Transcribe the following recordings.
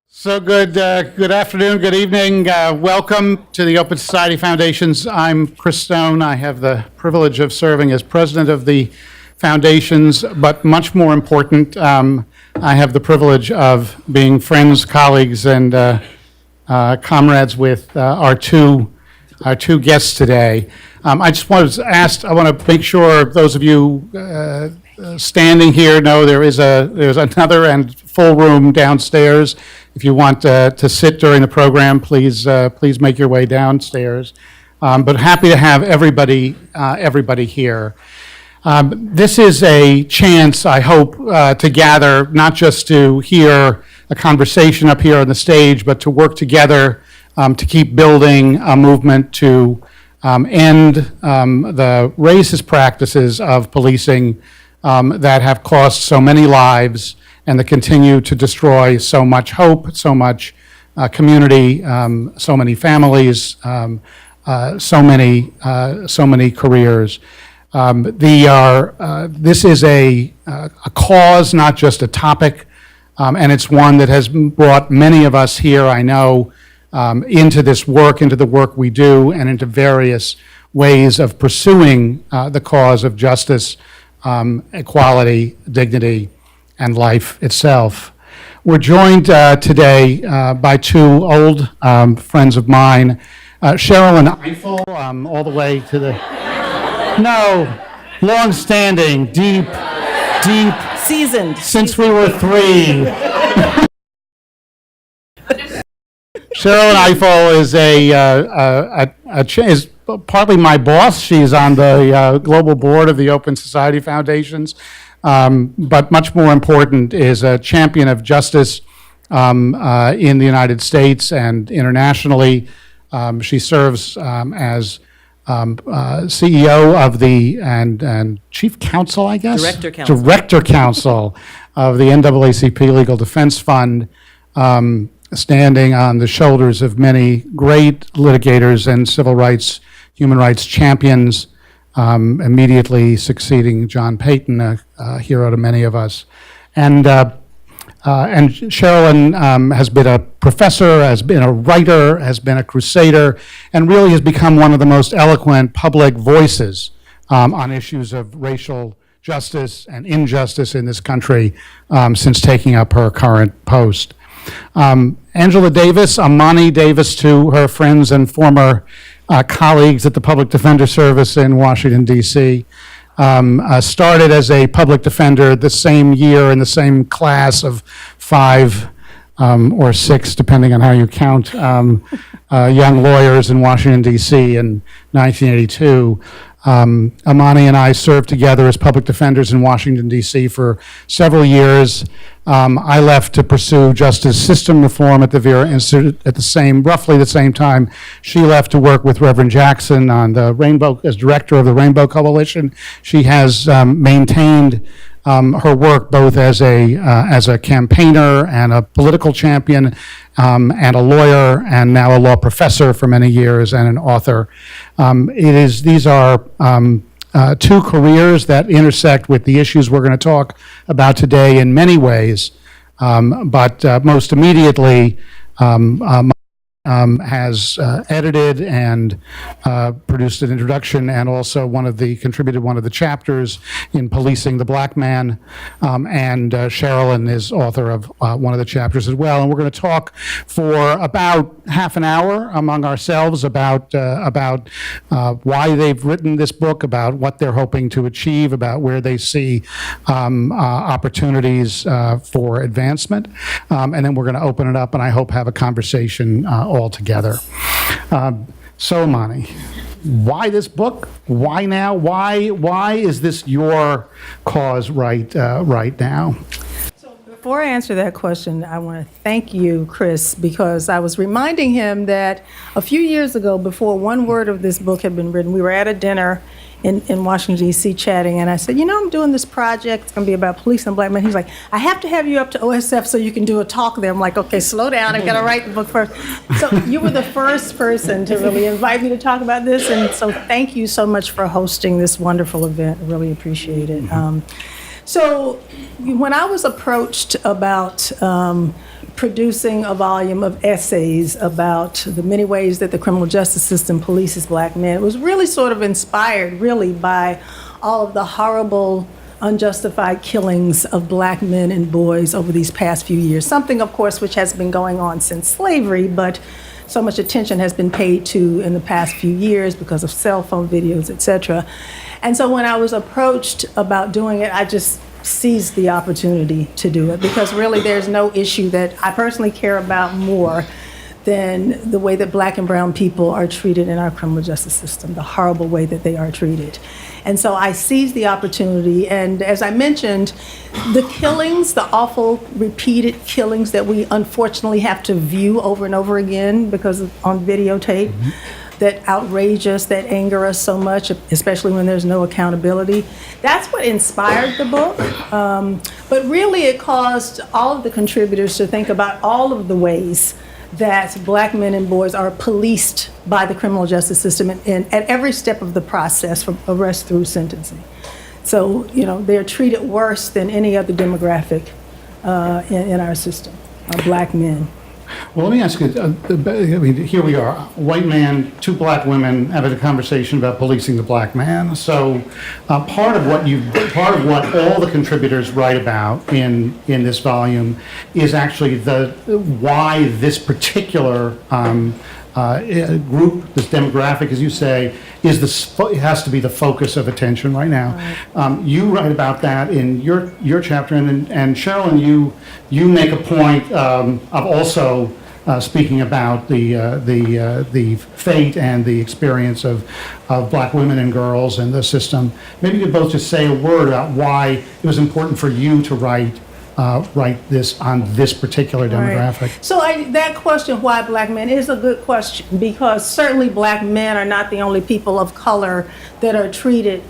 So good afternoon, good evening. Welcome to the Open Society Foundations. I'm Chris Stone. I have the privilege of serving as president of the foundations, but much more important, I have the privilege of being friends, colleagues, and comrades with our two guests today. I just want to make sure those of you standing here know there's another and full room downstairs. If you want to sit during the program, please make your way downstairs. But happy to have everybody here. This is a chance, I hope, to gather, not just to hear a conversation up here on the stage, but to work together to keep building a movement to end the racist practices of policing that have cost so many lives and that continue to destroy so much hope, so much community, so many families, so many careers. This is a cause, not just a topic, and it's one that has brought many of us here, I know, into this work, into the work we do, and into various ways of pursuing the cause of justice, equality, dignity, and life itself. We're joined today by two old friends of mine, Sherrilyn Ifill, all the way to the, long-standing, deep, seasoned, since we were three. Sherrilyn Ifill is partly my boss. She's on the global board of the Open Society Foundations. But much more important is a champion of justice in the United States and internationally. She serves as CEO of and Chief Counsel, I guess? Director Counsel of the NAACP Legal Defense Fund, standing on the shoulders of many great litigators and civil rights, human rights champions, immediately succeeding John Payton, a hero to many of us. And Sherrilyn has been a professor, has been a writer, has been a crusader, and really has become one of the most eloquent public voices on issues of racial justice and injustice in this country since taking up her current post. Angela Davis, Amani Davis to her friends and former colleagues at the Public Defender Service in Washington, D.C., started as a public defender the same year in the same class of 5 or 6, depending on how you count, young lawyers in Washington, D.C. in 1982. Amani and I served together as public defenders in Washington, D.C. for several years. I left to pursue justice system reform at the Vera Institute at roughly the same time. She left to work with Reverend Jackson on the as director of the Rainbow Coalition. She has maintained her work both as a campaigner and a political champion, and a lawyer, and now a law professor for many years, and an author. These are two careers that intersect with the issues we're going to talk about today in many ways, but most immediately has edited and produced an introduction, and also contributed one of the chapters in Policing the Black Man, and Sherrilyn is author of one of the chapters as well. And we're going to talk for about half an hour among ourselves about why they've written this book, about what they're hoping to achieve, about where they see opportunities for advancement, and then we're going to open it up and I hope have a conversation all together. So, Amani, why this book? Why now? Why is this your cause right now? Before I answer that question, I want to thank you, Chris, because I was reminding him that a few years ago, before one word of this book had been written, we were at a dinner in Washington, D.C. chatting, and I said, I'm doing this project. It's going to be about policing black men. He's like, I have to have you up to OSF so you can do a talk there. I'm like, okay, slow down. I've got to write the book first. So you were the first person to really invite me to talk about this, and so thank you so much for hosting this wonderful event. I really appreciate it. So when I was approached about producing a volume of essays about the many ways that the criminal justice system polices black men, it was really sort of inspired really by all of the horrible, unjustified killings of black men and boys over these past few years. Something, of course, which has been going on since slavery, but so much attention has been paid to in the past few years because of cell phone videos, et cetera. And so when I was approached about doing it, I just seized the opportunity to do it, because really there's no issue that I personally care about more than the way that black and brown people are treated in our criminal justice system, the horrible way that they are treated. And so I seized the opportunity, and as I mentioned, the killings, the awful repeated killings that we unfortunately have to view over and over again because on videotape, that outrage us, that anger us so much, especially when there's no accountability. That's what inspired the book. But really it caused all of the contributors to think about all of the ways that black men and boys are policed by the criminal justice system at every step of the process, from arrest through sentencing. So, they're treated worse than any other demographic in our system, black men. Well, let me ask you, here we are, white man, two black women having a conversation about policing the black man. So part of what all the contributors write about in this volume is actually why this particular group, this demographic, as you say, it has to be the focus of attention right now. Right. You write about that in your chapter, and Sherrilyn, you make a point of also speaking about the fate and the experience of black women and girls in the system. Maybe you could both just say a word about why it was important for you to write this on this particular demographic. Right. So that question, why black men, is a good question, because certainly black men are not the only people of color that are treated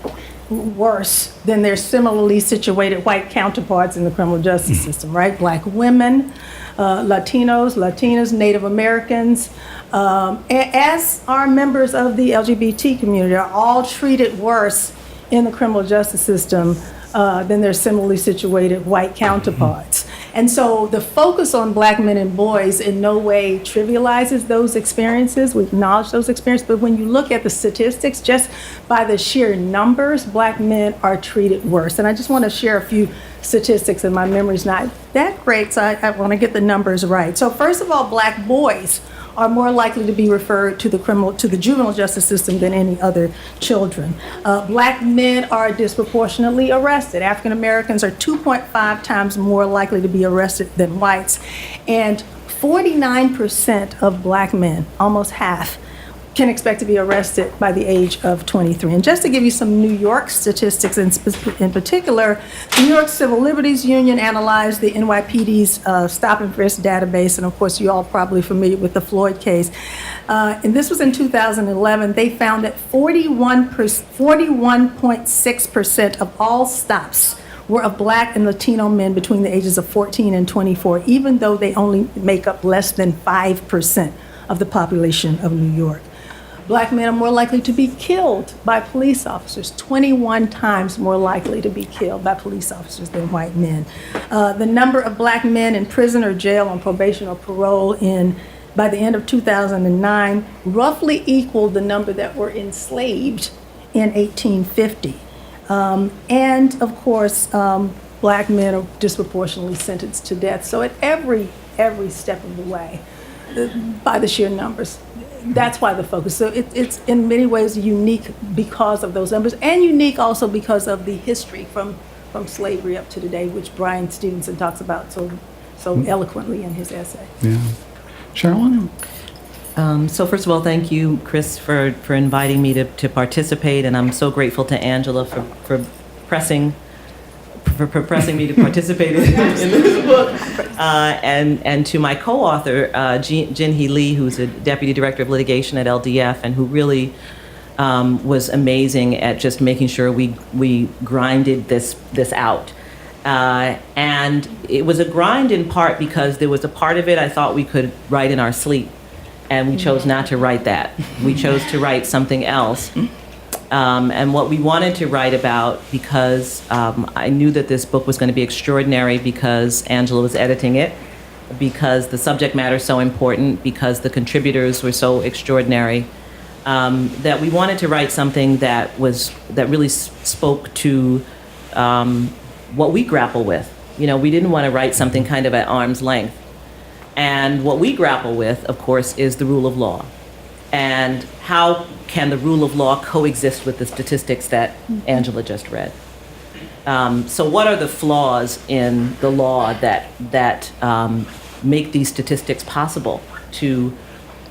worse than their similarly situated white counterparts in the criminal justice system, right? Black women, Latinos, Latinas, Native Americans, as are members of the LGBT community, are all treated worse in the criminal justice system than their similarly situated white counterparts. And so the focus on black men and boys in no way trivializes those experiences. We acknowledge those experiences, but when you look at the statistics, just by the sheer numbers, black men are treated worse. And I just want to share a few statistics, and my memory's not that great, so I want to get the numbers right. So first of all, black boys are more likely to be referred to the juvenile justice system than any other children. Black men are disproportionately arrested. African Americans are 2.5 times more likely to be arrested than whites. And 49% of black men, almost half, can expect to be arrested by the age of 23. And just to give you some New York statistics in particular, the New York Civil Liberties Union analyzed the NYPD's stop and frisk database, and of course you're all probably familiar with the Floyd case. And this was in 2011. They found that 41.6% of all stops were of black and Latino men between the ages of 14 and 24, even though they only make up less than 5% of the population of New York. Black men are more likely to be killed by police officers, 21 times more likely to be killed by police officers than white men. The number of black men in prison or jail on probation or parole by the end of 2009 roughly equaled the number that were enslaved in 1850. And of course, black men are disproportionately sentenced to death. So at every step of the way, by the sheer numbers. That's why the focus. So it's in many ways unique because of those numbers, and unique also because of the history from slavery up to today, which Brian Stevenson talks about so eloquently in his essay. Yeah. Sherrilyn? So first of all, thank you, Chris, for inviting me to participate, and I'm so grateful to Angela for pressing me to participate in this book, and to my co-author, Jin-Hee Lee, who's a deputy director of litigation at LDF, and who really was amazing at just making sure we grinded this out. And it was a grind in part because there was a part of it I thought we could write in our sleep, and we chose not to write that. We chose to write something else. And what we wanted to write about, because I knew that this book was going to be extraordinary because Angela was editing it, because the subject matter is so important, because the contributors were so extraordinary, that we wanted to write something that really spoke to what we grapple with. We didn't want to write something kind of at arm's length. And what we grapple with, of course, is the rule of law. And how can the rule of law coexist with the statistics that Angela just read? So what are the flaws in the law that make these statistics possible to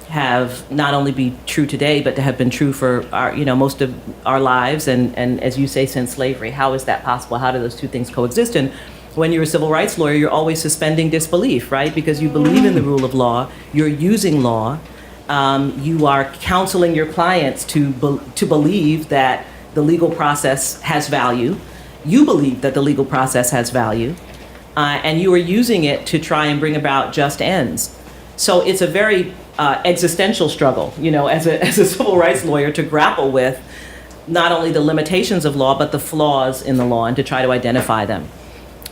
have not only be true today, but to have been true for our, most of our lives, and as you say, since slavery? How is that possible? How do those two things coexist? And when you're a civil rights lawyer, you're always suspending disbelief, right? Because you believe in the rule of law, you're using law, you are counseling your clients to believe that the legal process has value. You believe that the legal process has value, and you are using it to try and bring about just ends. So it's a very existential struggle, as a civil rights lawyer, to grapple with not only the limitations of law, but the flaws in the law, and to try to identify them.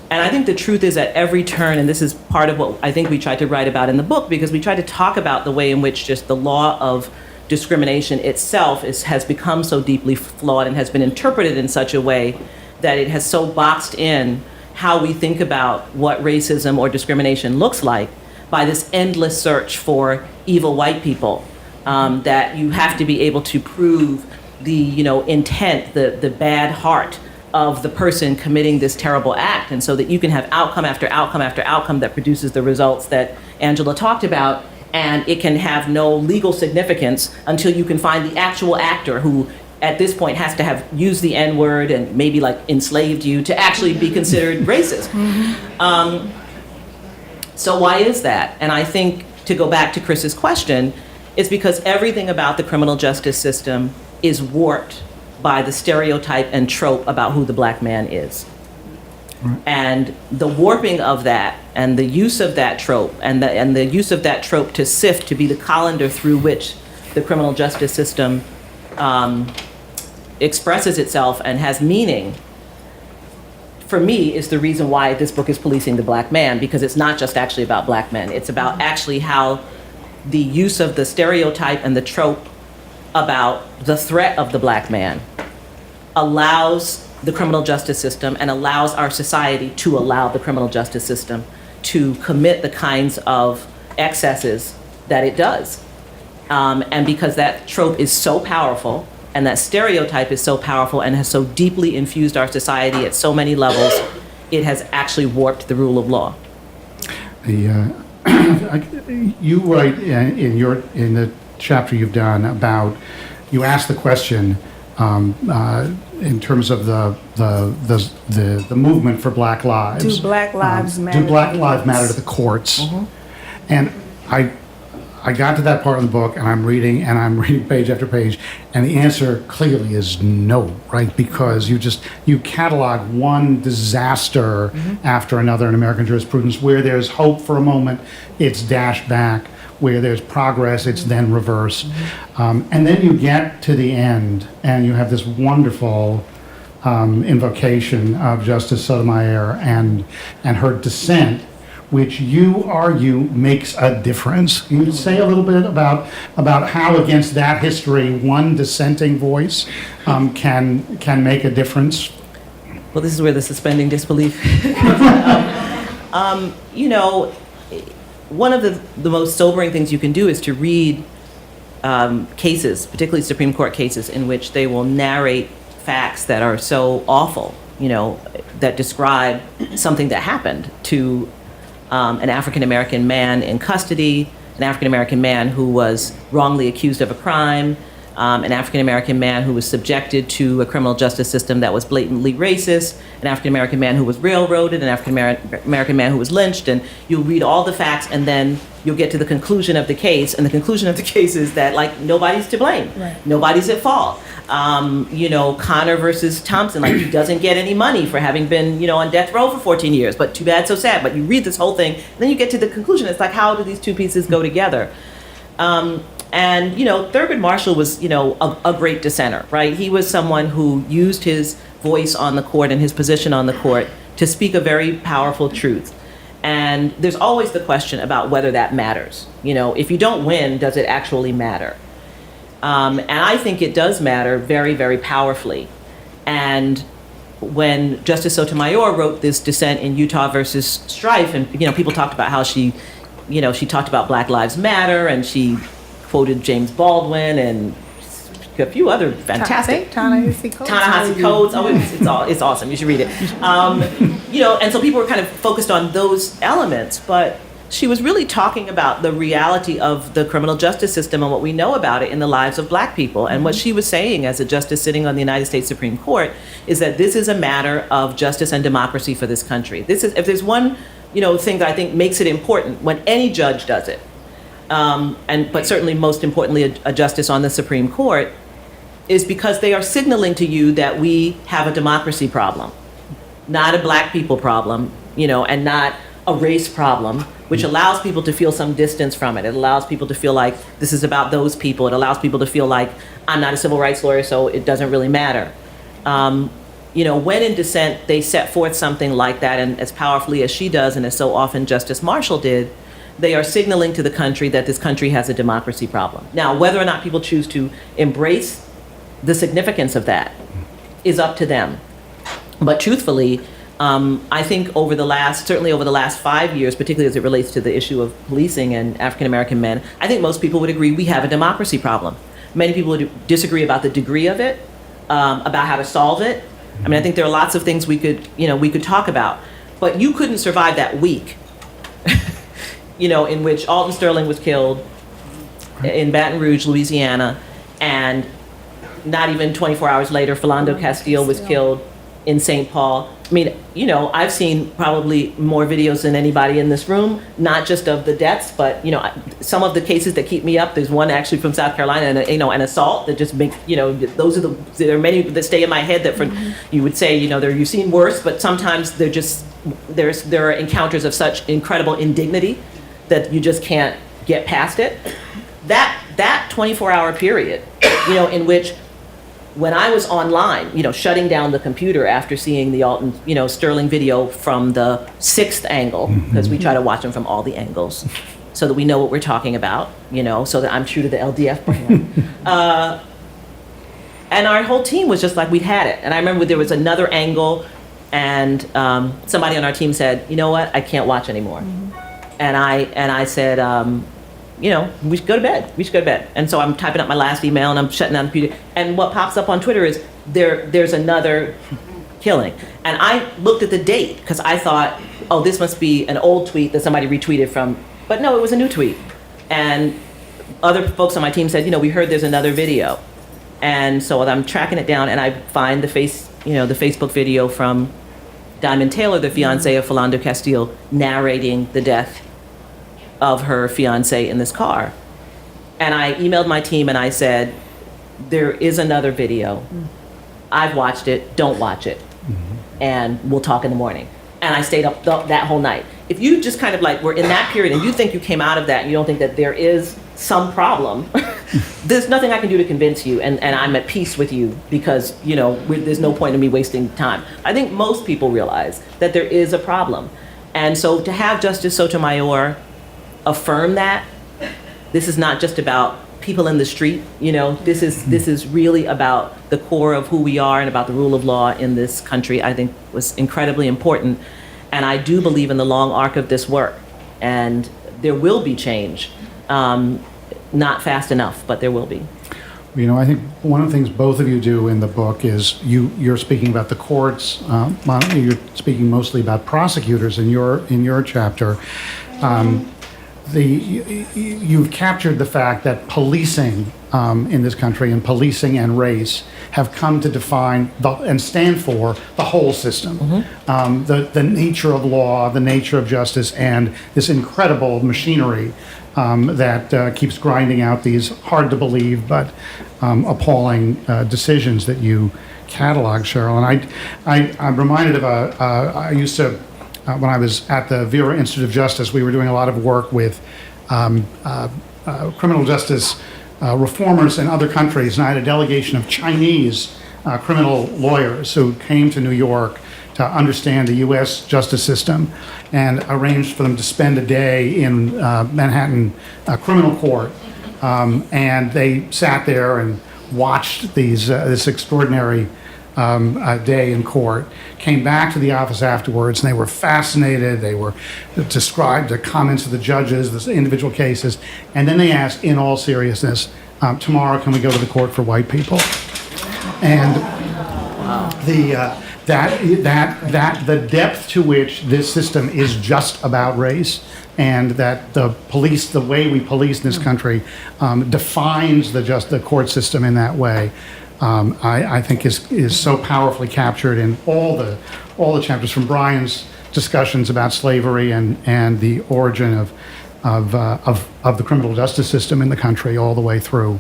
And I think the truth is, at every turn, and this is part of what I think we tried to write about in the book, because we tried to talk about the way in which just the law of discrimination itself has become so deeply flawed and has been interpreted in such a way that it has so boxed in how we think about what racism or discrimination looks like by this endless search for evil white people, that you have to be able to prove the intent, the bad heart of the person committing this terrible act, and so that you can have outcome after outcome after outcome that produces the results that Angela talked about, and it can have no legal significance until you can find the actual actor who at this point has to have used the N-word and maybe enslaved you to actually be considered racist. So why is that? And I think, to go back to Chris's question, it's because everything about the criminal justice system is warped by the stereotype and trope about who the black man is. Right. And the warping of that, and the use of that trope, and the use of that trope to sift, to be the colander through which the criminal justice system expresses itself and has meaning, for me, is the reason why this book is policing the black man, because it's not just actually about black men. It's about actually how the use of the stereotype and the trope about the threat of the black man allows the criminal justice system, and allows our society to allow the criminal justice system to commit the kinds of excesses that it does. And because that trope is so powerful, and that stereotype is so powerful and has so deeply infused our society at so many levels, it has actually warped the rule of law. You write in the chapter you've done about, you ask the question in terms of the movement for Black lives. Do Black lives matter? Do Black lives matter to the courts? Mm-hmm. And I got to that part of the book, and I'm reading page after page, and the answer clearly is no, right? Because you catalog one disaster after another in American jurisprudence. Where there's hope for a moment, it's dashed back. Where there's progress, it's then reversed. And then you get to the end, and you have this wonderful invocation of Justice Sotomayor and her dissent, which you argue makes a difference. Can you say a little bit about how, against that history, one dissenting voice can make a difference? Well, this is where the suspending disbelief comes out. One of the most sobering things you can do is to read cases, particularly Supreme Court cases, in which they will narrate facts that are so awful, that describe something that happened to an African-American man in custody, an African-American man who was wrongly accused of a crime, an African-American man who was subjected to a criminal justice system that was blatantly racist, an African-American man who was railroaded, an African-American man who was lynched, and you'll read all the facts, and then you'll get to the conclusion of the case, and the conclusion of the case is that, nobody's to blame. Right. Nobody's at fault. Connor versus Thompson, he doesn't get any money for having been, on death row for 14 years, but too bad, so sad. But you read this whole thing, and then you get to the conclusion. It's how do these two pieces go together? And, Thurgood Marshall was, a great dissenter, right? He was someone who used his voice on the court and his position on the court to speak a very powerful truth. And there's always the question about whether that matters. If you don't win, does it actually matter? And I think it does matter very, very powerfully. And when Justice Sotomayor wrote this dissent in Utah versus Strife, and people talked about how she talked about Black Lives Matter, and she quoted James Baldwin and a few other fantastic Ta-Nehisi Coates. Oh, it's awesome. You should read it. And so people were kind of focused on those elements, but she was really talking about the reality of the criminal justice system and what we know about it in the lives of Black people. And what she was saying as a justice sitting on the United States Supreme Court is that this is a matter of justice and democracy for this country. If there's one, thing that I think makes it important when any judge does it, but certainly most importantly a justice on the Supreme Court, is because they are signaling to you that we have a democracy problem, not a Black people problem, and not a race problem, which allows people to feel some distance from it. It allows people to feel like this is about those people. It allows people to feel like I'm not a civil rights lawyer, so it doesn't really matter. When in dissent, they set forth something like that, and as powerfully as she does, and as so often Justice Marshall did, they are signaling to the country that this country has a democracy problem. Now, whether or not people choose to embrace the significance of that is up to them. But truthfully, I think certainly over the last 5 years, particularly as it relates to the issue of policing and African American men, I think most people would agree we have a democracy problem. Many people would disagree about the degree of it, about how to solve it. I mean, I think there are lots of things we could talk about, but you couldn't survive that week, in which Alton Sterling was killed in Baton Rouge, Louisiana, and not even 24 hours later, Philando Castile was killed in St. Paul. I mean, I've seen probably more videos than anybody in this room, not just of the deaths, but, some of the cases that keep me up. There's one actually from South Carolina, and an assault that just makes, there are many that stay in my head that you would say, you've seen worse, but sometimes there are encounters of such incredible indignity that you just can't get past it. That 24-hour period, in which when I was online, shutting down the computer after seeing the Alton, Sterling video from the sixth angle, because we try to watch them from all the angles so that we know what we're talking about, so that I'm true to the LDF brand. And our whole team was just like, we'd had it. And I remember there was another angle, and somebody on our team said, you know what, I can't watch anymore. And I said, we should go to bed. And so I'm typing up my last email and I'm shutting down the computer. And what pops up on Twitter is there's another killing. And I looked at the date because I thought, oh, this must be an old tweet that somebody retweeted from. But no, it was a new tweet. And other folks on my team said, we heard there's another video. And so I'm tracking it down and I find the Facebook video from Diamond Taylor, the fiance of Philando Castile, narrating the death of her fiance in this car. And I emailed my team and I said, there is another video. I've watched it, don't watch it. And we'll talk in the morning. And I stayed up that whole night. If you just kind of were in that period and you think you came out of that and you don't think that there is some problem, there's nothing I can do to convince you, and I'm at peace with you because, there's no point in me wasting time. I think most people realize that there is a problem. And so to have Justice Sotomayor affirm that this is not just about people in the street, this is really about the core of who we are and about the rule of law in this country, I think was incredibly important. And I do believe in the long arc of this work, and there will be change. Not fast enough, but there will be. I think one of the things both of you do in the book is you're speaking about the courts. You're speaking mostly about prosecutors in your chapter. You've captured the fact that policing in this country and policing and race have come to define and stand for the whole system. The nature of law, the nature of justice, and this incredible machinery that keeps grinding out these hard to believe but appalling decisions that you catalog, Cheryl. And I'm reminded of I used to, when I was at the Vera Institute of Justice, we were doing a lot of work with criminal justice reformers in other countries, and I had a delegation of Chinese criminal lawyers who came to New York to understand the U.S. justice system, and arranged for them to spend a day in Manhattan criminal court. And they sat there and watched this extraordinary day in court, came back to the office afterwards, and they were fascinated. They were described the comments of the judges, the individual cases, and then they asked, in all seriousness, tomorrow can we go to the court for white people? And the depth to which this system is just about race, and that the way we police in this country defines the court system in that way, I think is so powerfully captured in all the chapters, from Brian's discussions about slavery and the origin of the criminal justice system in the country, all the way through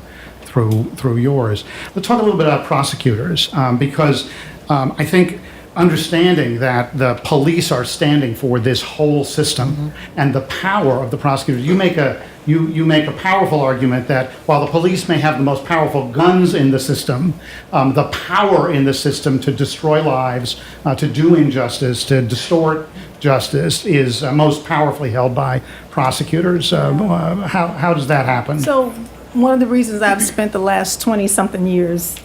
yours. Let's talk a little bit about prosecutors, because I think understanding that the police are standing for this whole system and the power of the prosecutors. You make a powerful argument that while the police may have the most powerful guns in the system, the power in the system to destroy lives, to do injustice, to distort justice is most powerfully held by prosecutors. How does that happen? So one of the reasons I've spent the last 20-something years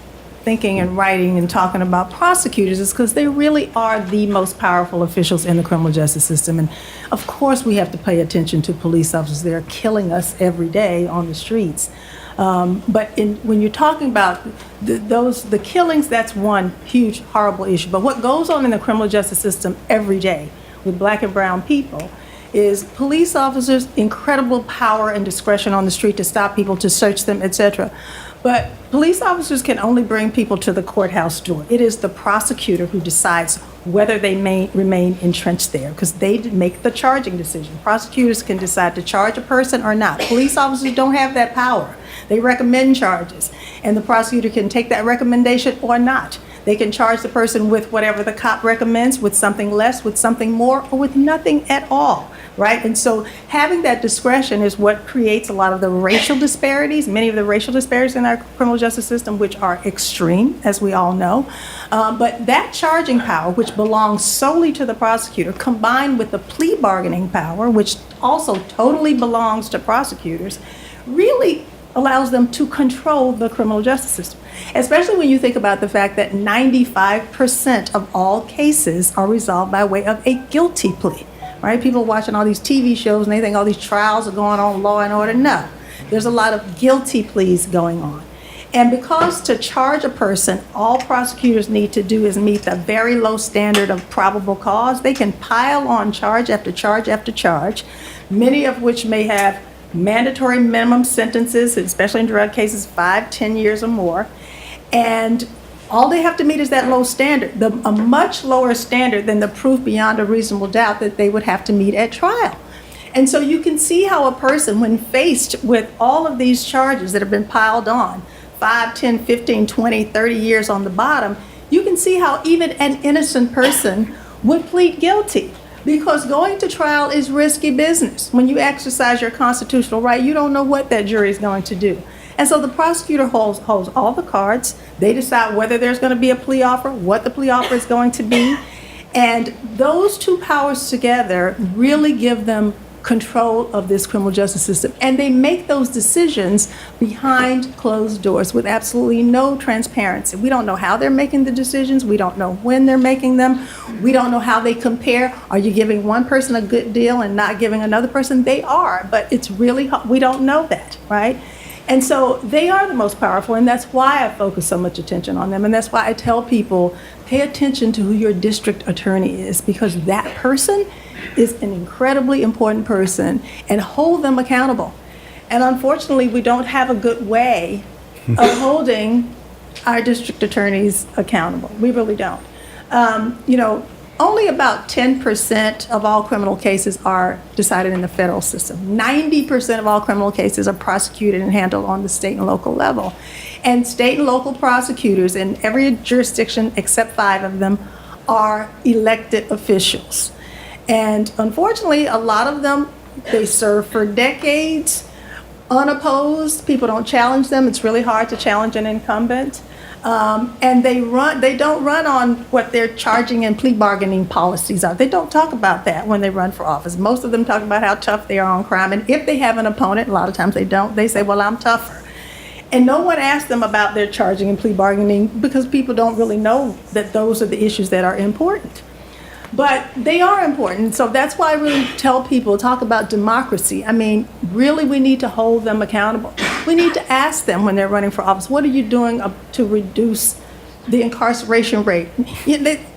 thinking and writing and talking about prosecutors is because they really are the most powerful officials in the criminal justice system. And of course we have to pay attention to police officers. They're killing us every day on the streets. But when you're talking about the killings, that's one huge, horrible issue. But what goes on in the criminal justice system every day with black and brown people is police officers' incredible power and discretion on the street to stop people, to search them, etc. But police officers can only bring people to the courthouse door. It is the prosecutor who decides whether they may remain entrenched there, because they make the charging decision. Prosecutors can decide to charge a person or not. Police officers don't have that power. They recommend charges, and the prosecutor can take that recommendation or not. They can charge the person with whatever the cop recommends, with something less, with something more, or with nothing at all, right? And so having that discretion is what creates a lot of the racial disparities, many of the racial disparities in our criminal justice system, which are extreme, as we all know. But that charging power, which belongs solely to the prosecutor, combined with the plea bargaining power, which also totally belongs to prosecutors, really allows them to control the criminal justice system, especially when you think about the fact that 95% of all cases are resolved by way of a guilty plea, right? People are watching all these TV shows and they think all these trials are going on, Law and Order. No, there's a lot of guilty pleas going on. And because to charge a person, all prosecutors need to do is meet the very low standard of probable cause, they can pile on charge after charge after charge, many of which may have mandatory minimum sentences, especially in drug cases, 5-10 years or more. And all they have to meet is that low standard, a much lower standard than the proof beyond a reasonable doubt that they would have to meet at trial. And so you can see how a person, when faced with all of these charges that have been piled on, 5, 10, 15, 20, 30 years on the bottom, you can see how even an innocent person would plead guilty. Because going to trial is risky business. When you exercise your constitutional right, you don't know what that jury is going to do. And so the prosecutor holds all the cards. They decide whether there's going to be a plea offer, what the plea offer is going to be. And those two powers together really give them control of this criminal justice system. And they make those decisions behind closed doors with absolutely no transparency. We don't know how they're making the decisions. We don't know when they're making them. We don't know how they compare. Are you giving one person a good deal and not giving another person? They are, but it's really, we don't know that, right? And so they are the most powerful, and that's why I focus so much attention on them. And that's why I tell people, pay attention to who your district attorney is, because that person is an incredibly important person, and hold them accountable. And unfortunately, we don't have a good way of holding our district attorneys accountable. We really don't. Only about 10% of all criminal cases are decided in the federal system. 90% of all criminal cases are prosecuted and handled on the state and local level. And state and local prosecutors in every jurisdiction except 5 of them are elected officials. And unfortunately, a lot of them, they serve for decades unopposed. People don't challenge them. It's really hard to challenge an incumbent. And they don't run on what their charging and plea bargaining policies are. They don't talk about that when they run for office. Most of them talk about how tough they are on crime. And if they have an opponent, a lot of times they don't, they say, well, I'm tougher. And no one asks them about their charging and plea bargaining because people don't really know that those are the issues that are important. But they are important. So that's why I really tell people, talk about democracy. I mean, really, we need to hold them accountable. We need to ask them when they're running for office, what are you doing to reduce the incarceration rate?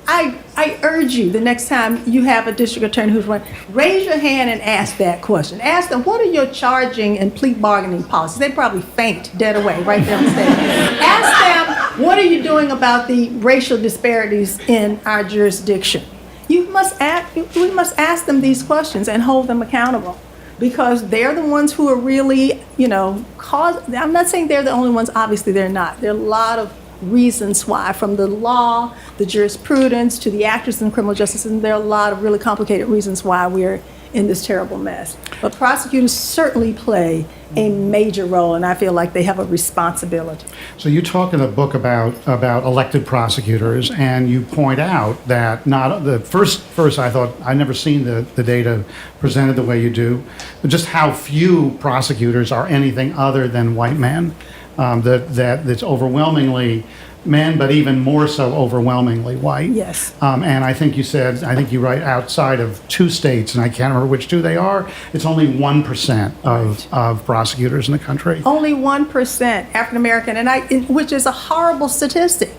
I urge you, the next time you have a district attorney who's running, raise your hand and ask that question. Ask them, what are your charging and plea bargaining policies? They probably faint dead away right there on the stage. Ask them, what are you doing about the racial disparities in our jurisdiction? We must ask them these questions and hold them accountable, because they're the ones who are really, I'm not saying they're the only ones, obviously they're not. There are a lot of reasons why, from the law, the jurisprudence, to the actors in criminal justice, and there are a lot of really complicated reasons why we're in this terrible mess. But prosecutors certainly play a major role, and I feel like they have a responsibility. So you talk in the book about elected prosecutors, and you point out that not the first I thought I'd never seen the data presented the way you do, but just how few prosecutors are anything other than white men. That's overwhelmingly men, but even more so overwhelmingly white. Yes. And I think you write outside of 2 states, and I can't remember which 2 they are, it's only 1% of prosecutors in the country. Only 1% African American, which is a horrible statistic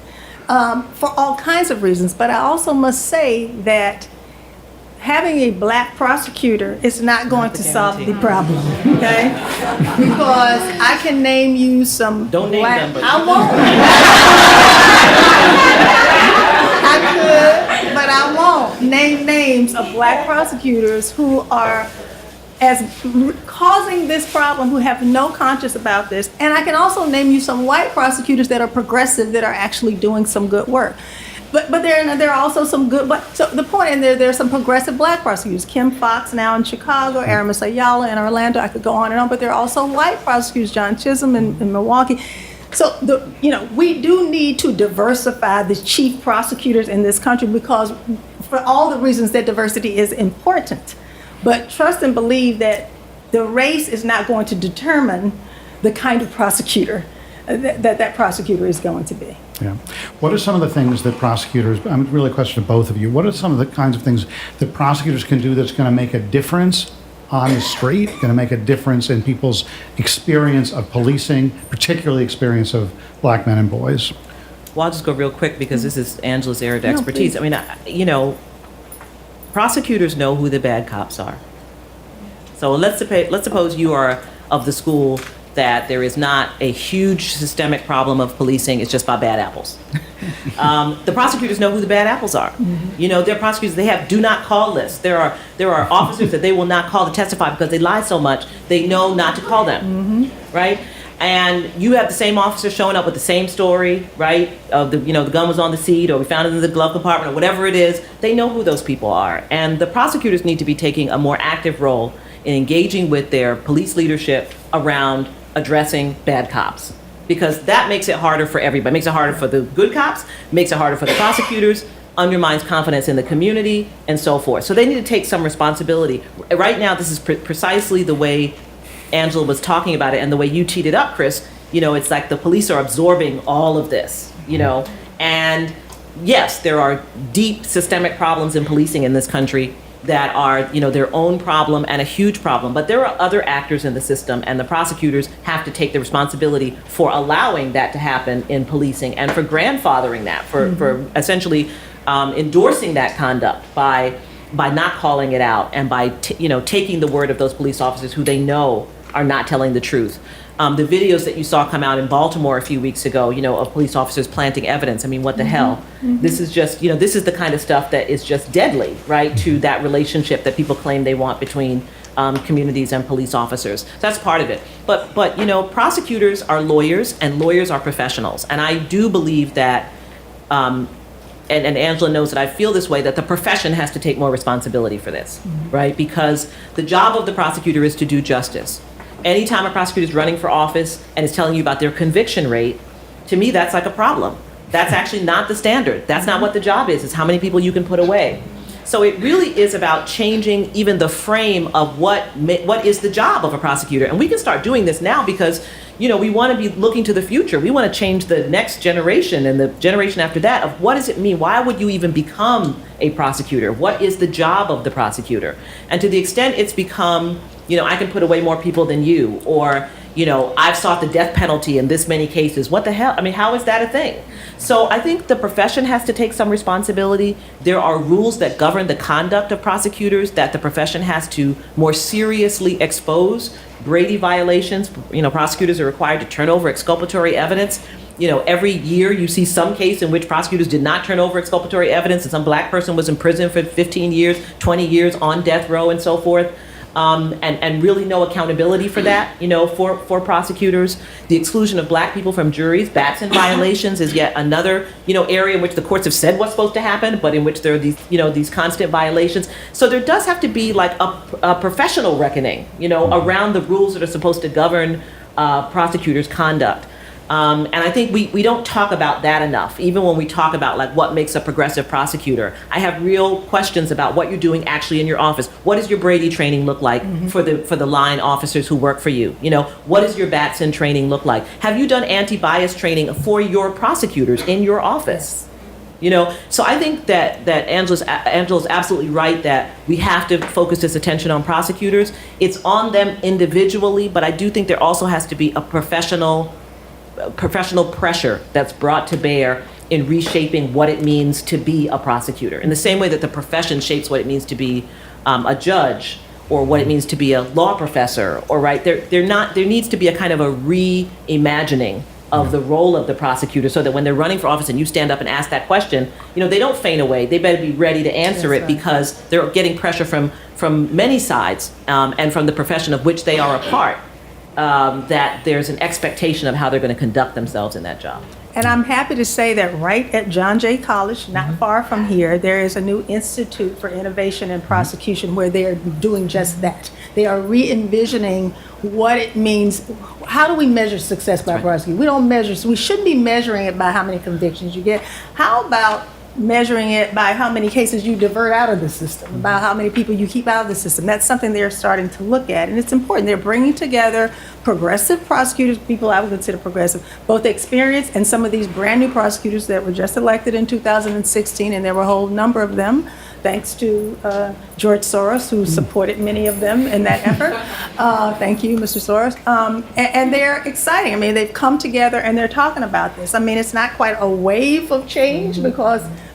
for all kinds of reasons. But I also must say that having a black prosecutor is not going to solve the problem, okay? Because I can name you some Don't name black... them, but... I won't. I could, but I won't name names of black prosecutors who are causing this problem, who have no conscience about this. And I can also name you some white prosecutors that are progressive, that are actually doing some good work. But there are also some good, so the point in there are some progressive black prosecutors. Kim Fox now in Chicago, Aramis Ayala in Orlando, I could go on and on, but there are also white prosecutors, John Chisholm in Milwaukee. So, we do need to diversify the chief prosecutors in this country, because for all the reasons that diversity is important. But trust and believe that the race is not going to determine the kind of prosecutor that prosecutor is going to be. Yeah. What are some of the things that prosecutors, I'm really a question to both of you, what are some of the kinds of things that prosecutors can do that's going to make a difference on the street, going to make a difference in people's experience of policing, particularly experience of black men and boys? Well, I'll just go real quick because this is Angela's area of expertise. Please. I mean, prosecutors know who the bad cops are. So let's suppose you are of the school that there is not a huge systemic problem of policing, it's just by bad apples. The prosecutors know who the bad apples are. Mm-hmm. They're prosecutors, they have do not call lists. There are officers that they will not call to testify because they lie so much, they know not to call them, right? And you have the same officer showing up with the same story, right? The gun was on the seat, or we found it in the glove compartment, or whatever it is. They know who those people are. And the prosecutors need to be taking a more active role in engaging with their police leadership around addressing bad cops, because that makes it harder for everybody. It makes it harder for the good cops, makes it harder for the prosecutors, undermines confidence in the community, and so forth. So they need to take some responsibility. Right now, this is precisely the way Angela was talking about it, and the way you teed it up, Chris. It's like the police are absorbing all of this, and yes, there are deep systemic problems in policing in this country that are, their own problem and a huge problem. But there are other actors in the system, and the prosecutors have to take the responsibility for allowing that to happen in policing, and for grandfathering that, for essentially endorsing that conduct by not calling it out, and by taking the word of those police officers who they know are not telling the truth. The videos that you saw come out in Baltimore a few weeks ago, of police officers planting evidence. I mean, what the hell? Mm-hmm. This is just, this is the kind of stuff that is just deadly, right, to that relationship that people claim they want between communities and police officers. So that's part of it. But prosecutors are lawyers, and lawyers are professionals. And I do believe that, and Angela knows that I feel this way, that the profession has to take more responsibility for this, right? Because the job of the prosecutor is to do justice. anytime a prosecutor is running for office and is telling you about their conviction rate, to me, that's like a problem. That's actually not the standard. That's not what the job is. It's how many people you can put away. So it really is about changing even the frame of what is the job of a prosecutor. And we can start doing this now because, we want to be looking to the future. We want to change the next generation and the generation after that of what does it mean? Why would you even become a prosecutor? What is the job of the prosecutor? And to the extent it's become, I can put away more people than you, or, I've sought the death penalty in this many cases. What the hell? I mean, how is that a thing? So I think the profession has to take some responsibility. There are rules that govern the conduct of prosecutors that the profession has to more seriously expose. Brady violations, prosecutors are required to turn over exculpatory evidence. Every year you see some case in which prosecutors did not turn over exculpatory evidence and some black person was in prison for 15 years, 20 years on death row and so forth. And really no accountability for that, for prosecutors. The exclusion of black people from juries, Batson violations is yet another, area in which the courts have said what's supposed to happen, but in which there are these, these constant violations. So there does have to be like a professional reckoning, around the rules that are supposed to govern prosecutors' conduct. And I think we don't talk about that enough, even when we talk about like what makes a progressive prosecutor. I have real questions about what you're doing actually in your office. What does your Brady training look like for the line officers who work for you? What does your Batson training look like? Have you done anti-bias training for your prosecutors in your office? So I think that Angela's absolutely right that we have to focus this attention on prosecutors. It's on them individually, but I do think there also has to be a professional pressure that's brought to bear in reshaping what it means to be a prosecutor. In the same way that the profession shapes what it means to be a judge or what it means to be a law professor, or there needs to be a kind of a reimagining of the role of the prosecutor so that when they're running for office and you stand up and ask that question, they don't faint away. They better be ready to answer it because they're getting pressure from many sides and from the profession of which they are a part. That there's an expectation of how they're going to conduct themselves in that job. And I'm happy to say that right at John Jay College, not far from here, there is a new Institute for Innovation and Prosecution where they are doing just that. They are re-envisioning what it means. How do we measure success by prosecuting? We shouldn't be measuring it by how many convictions you get. How about measuring it by how many cases you divert out of the system, about how many people you keep out of the system? That's something they're starting to look at, and it's important. They're bringing together progressive prosecutors, people I would consider progressive, both experienced and some of these brand new prosecutors that were just elected in 2016, and there were a whole number of them, thanks to George Soros, who supported many of them in that effort. Thank you, Mr. Soros. And they're exciting. I mean, they've come together and they're talking about this. I mean, it's not quite a wave of change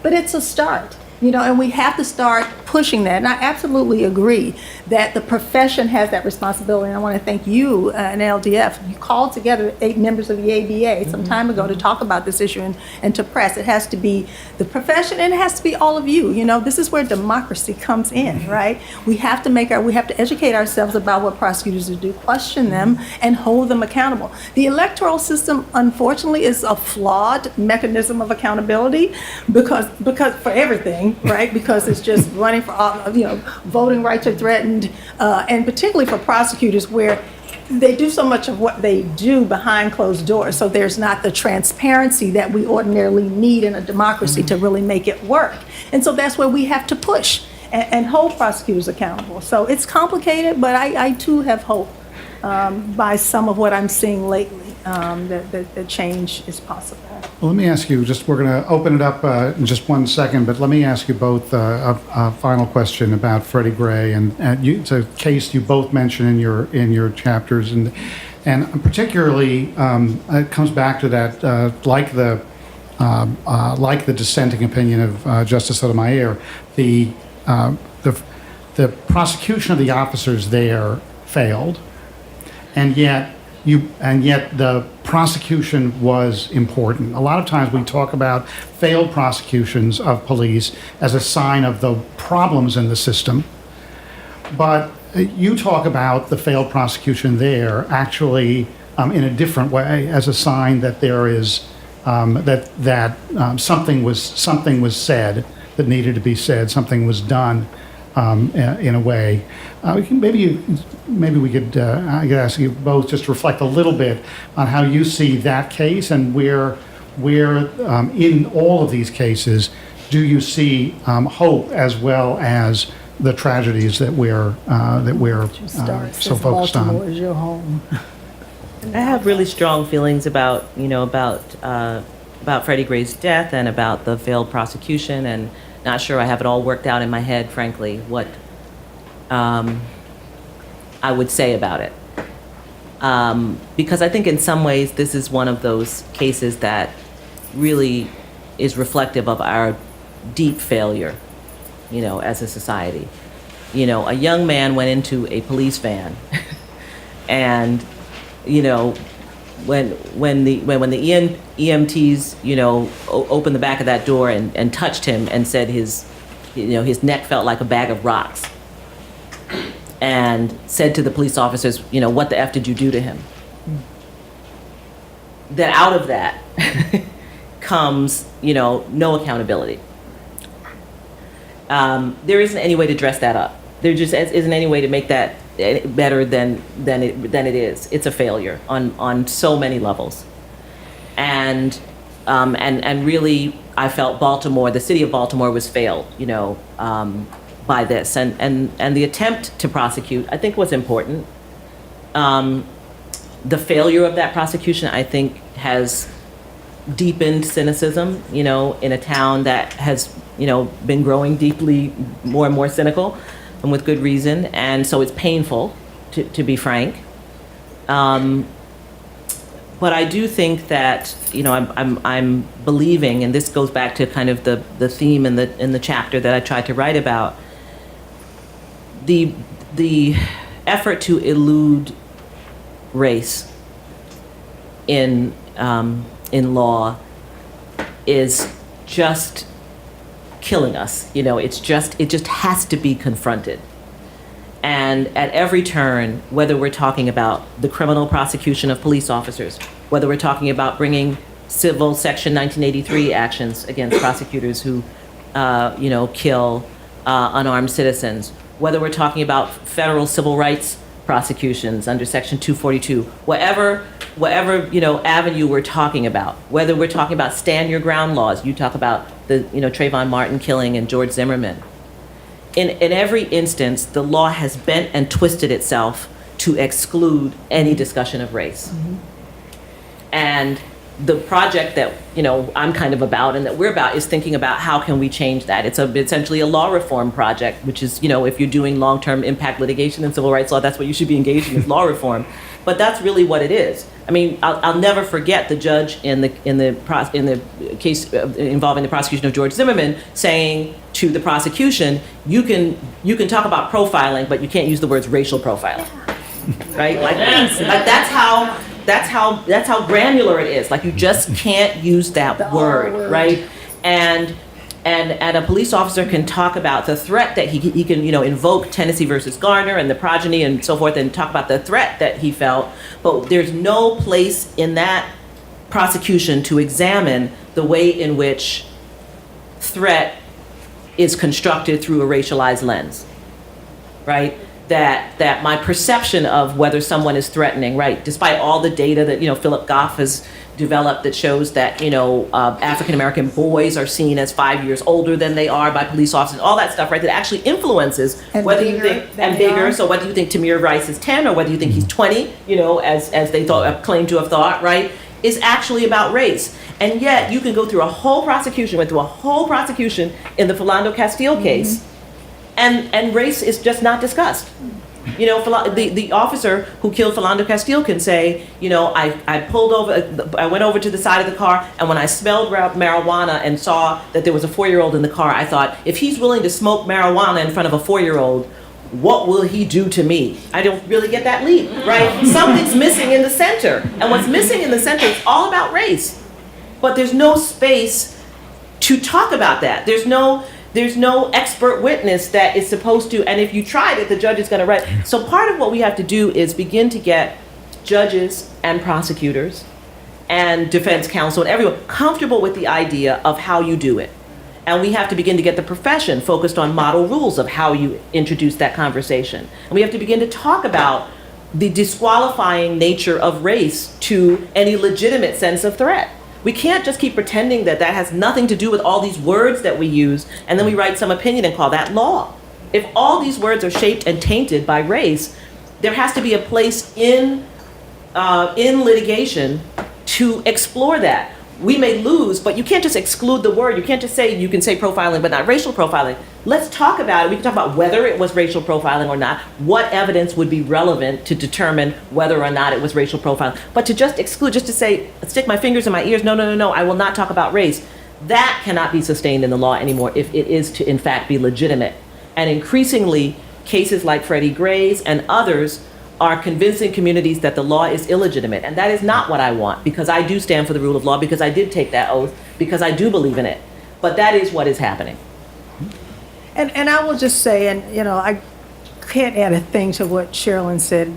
but it's a start. And we have to start pushing that. And I absolutely agree that the profession has that responsibility. And I want to thank you and LDF. You called together 8 members of the ABA some time ago to talk about this issue and to press. It has to be the profession and it has to be all of you. This is where democracy comes in, right? We have to educate ourselves about what prosecutors do, question them, and hold them accountable. The electoral system, unfortunately, is a flawed mechanism of accountability because for everything. Right, because it's just running for, voting rights are threatened, and particularly for prosecutors where they do so much of what they do behind closed doors. So there's not the transparency that we ordinarily need in a democracy to really make it work. And so that's where we have to push and hold prosecutors accountable. So it's complicated, but I too have hope by some of what I'm seeing lately that change is possible. Well, let me ask you, we're going to open it up in just one second, but let me ask you both a final question about Freddie Gray. And it's a case you both mentioned in your chapters. And particularly, it comes back to that, like the dissenting opinion of Justice Sotomayor, the prosecution of the officers there failed, and yet the prosecution was important. A lot of times we talk about failed prosecutions of police as a sign of the problems in the system, but you talk about the failed prosecution there actually in a different way as a sign that there is something was said that needed to be said, something was done in a way. Maybe we could I could ask you both just to reflect a little bit on how you see that case, and where in all of these cases do you see hope as well as the tragedies that we're so focused Baltimore on. is your home. I have really strong feelings about Freddie Gray's death and about the failed prosecution, and not sure I have it all worked out in my head, frankly, what I would say about it. Because I think in some ways this is one of those cases that really is reflective of our deep failure, as a society. A young man went into a police van and, when the EMTs, opened the back of that door and touched him and said his neck felt like a bag of rocks, and said to the police officers, what the F did you do to him? That out of that comes, no accountability. There isn't any way to dress that up. There just isn't any way to make that better than it is. It's a failure on so many levels, and really, I felt the city of Baltimore was failed, by this, and the attempt to prosecute, I think, was important. The failure of that prosecution, I think, has deepened cynicism, in a town that has, been growing deeply more and more cynical, and with good reason. And so it's painful, to be frank. But I do think that, I'm believing, and this goes back to kind of the theme in the chapter that I tried to write about, the effort to elude race in law is just killing us. It just has to be confronted. And at every turn, whether we're talking about the criminal prosecution of police officers, whether we're talking about bringing civil Section 1983 actions against prosecutors who, kill unarmed citizens, whether we're talking about federal civil rights prosecutions under Section 242, whatever avenue we're talking about, whether we're talking about stand your ground laws, you talk about the Trayvon Martin killing and George Zimmerman. In every instance, the law has bent and twisted itself to exclude any discussion of race. Mm-hmm. And the project that I'm kind of about and that we're about is thinking about how can we change that. It's essentially a law reform project, which is, if you're doing long-term impact litigation and civil rights law, that's what you should be engaged in, is law reform. But that's really what it is. I mean, I'll never forget the judge in the case involving the prosecution of George Zimmerman saying to the prosecution, you can talk about profiling, but you can't use the words racial profiling, right? Like that's how granular it is. Like, you just can't use that word, right? And a police officer can talk about the threat that he can, invoke Tennessee versus Garner and the progeny and so forth, and talk about the threat that he felt. But there's no place in that prosecution to examine the way in which threat is constructed through a racialized lens, right? That my perception of whether someone is threatening, right, despite all the data that, Philip Goff has developed that shows that, African-American boys are seen as 5 years older than they are by police officers, all that stuff, right, that actually influences whether you think, and bigger, so whether you think Tamir Rice is 10 or whether you think he's 20, as they claim to have thought, right, is actually about race. And yet you can go through a whole prosecution, in the Philando Castile case, and race is just not discussed. The officer who killed Philando Castile can say, I pulled over, I went over to the side of the car, and when I smelled marijuana and saw that there was a 4-year-old in the car, I thought, if he's willing to smoke marijuana in front of a 4-year-old, what will he do to me? I don't really get that leap, right? Something's missing in the center. And what's missing in the center is all about race. But there's no space to talk about that. There's no expert witness that is supposed to, and if you tried it, the judge is going to write. So part of what we have to do is begin to get judges and prosecutors and defense counsel and everyone comfortable with the idea of how you do it. And we have to begin to get the profession focused on model rules of how you introduce that conversation. And we have to begin to talk about the disqualifying nature of race to any legitimate sense of threat. We can't just keep pretending that that has nothing to do with all these words that we use, and then we write some opinion and call that law. If all these words are shaped and tainted by race, there has to be a place in litigation to explore that. We may lose, but you can't just exclude the word. You can't just say, you can say profiling, but not racial profiling. Let's talk about it. We can talk about whether it was racial profiling or not, what evidence would be relevant to determine whether or not it was racial profiling. But to just exclude, just to say, stick my fingers in my ears, no, I will not talk about race, that cannot be sustained in the law anymore if it is to, in fact, be legitimate. And increasingly, cases like Freddie Gray's and others are convincing communities that the law is illegitimate. And that is not what I want, because I do stand for the rule of law, because I did take that oath, because I do believe in it. But that is what is happening. And I will just say, and I can't add a thing to what Sherrilyn said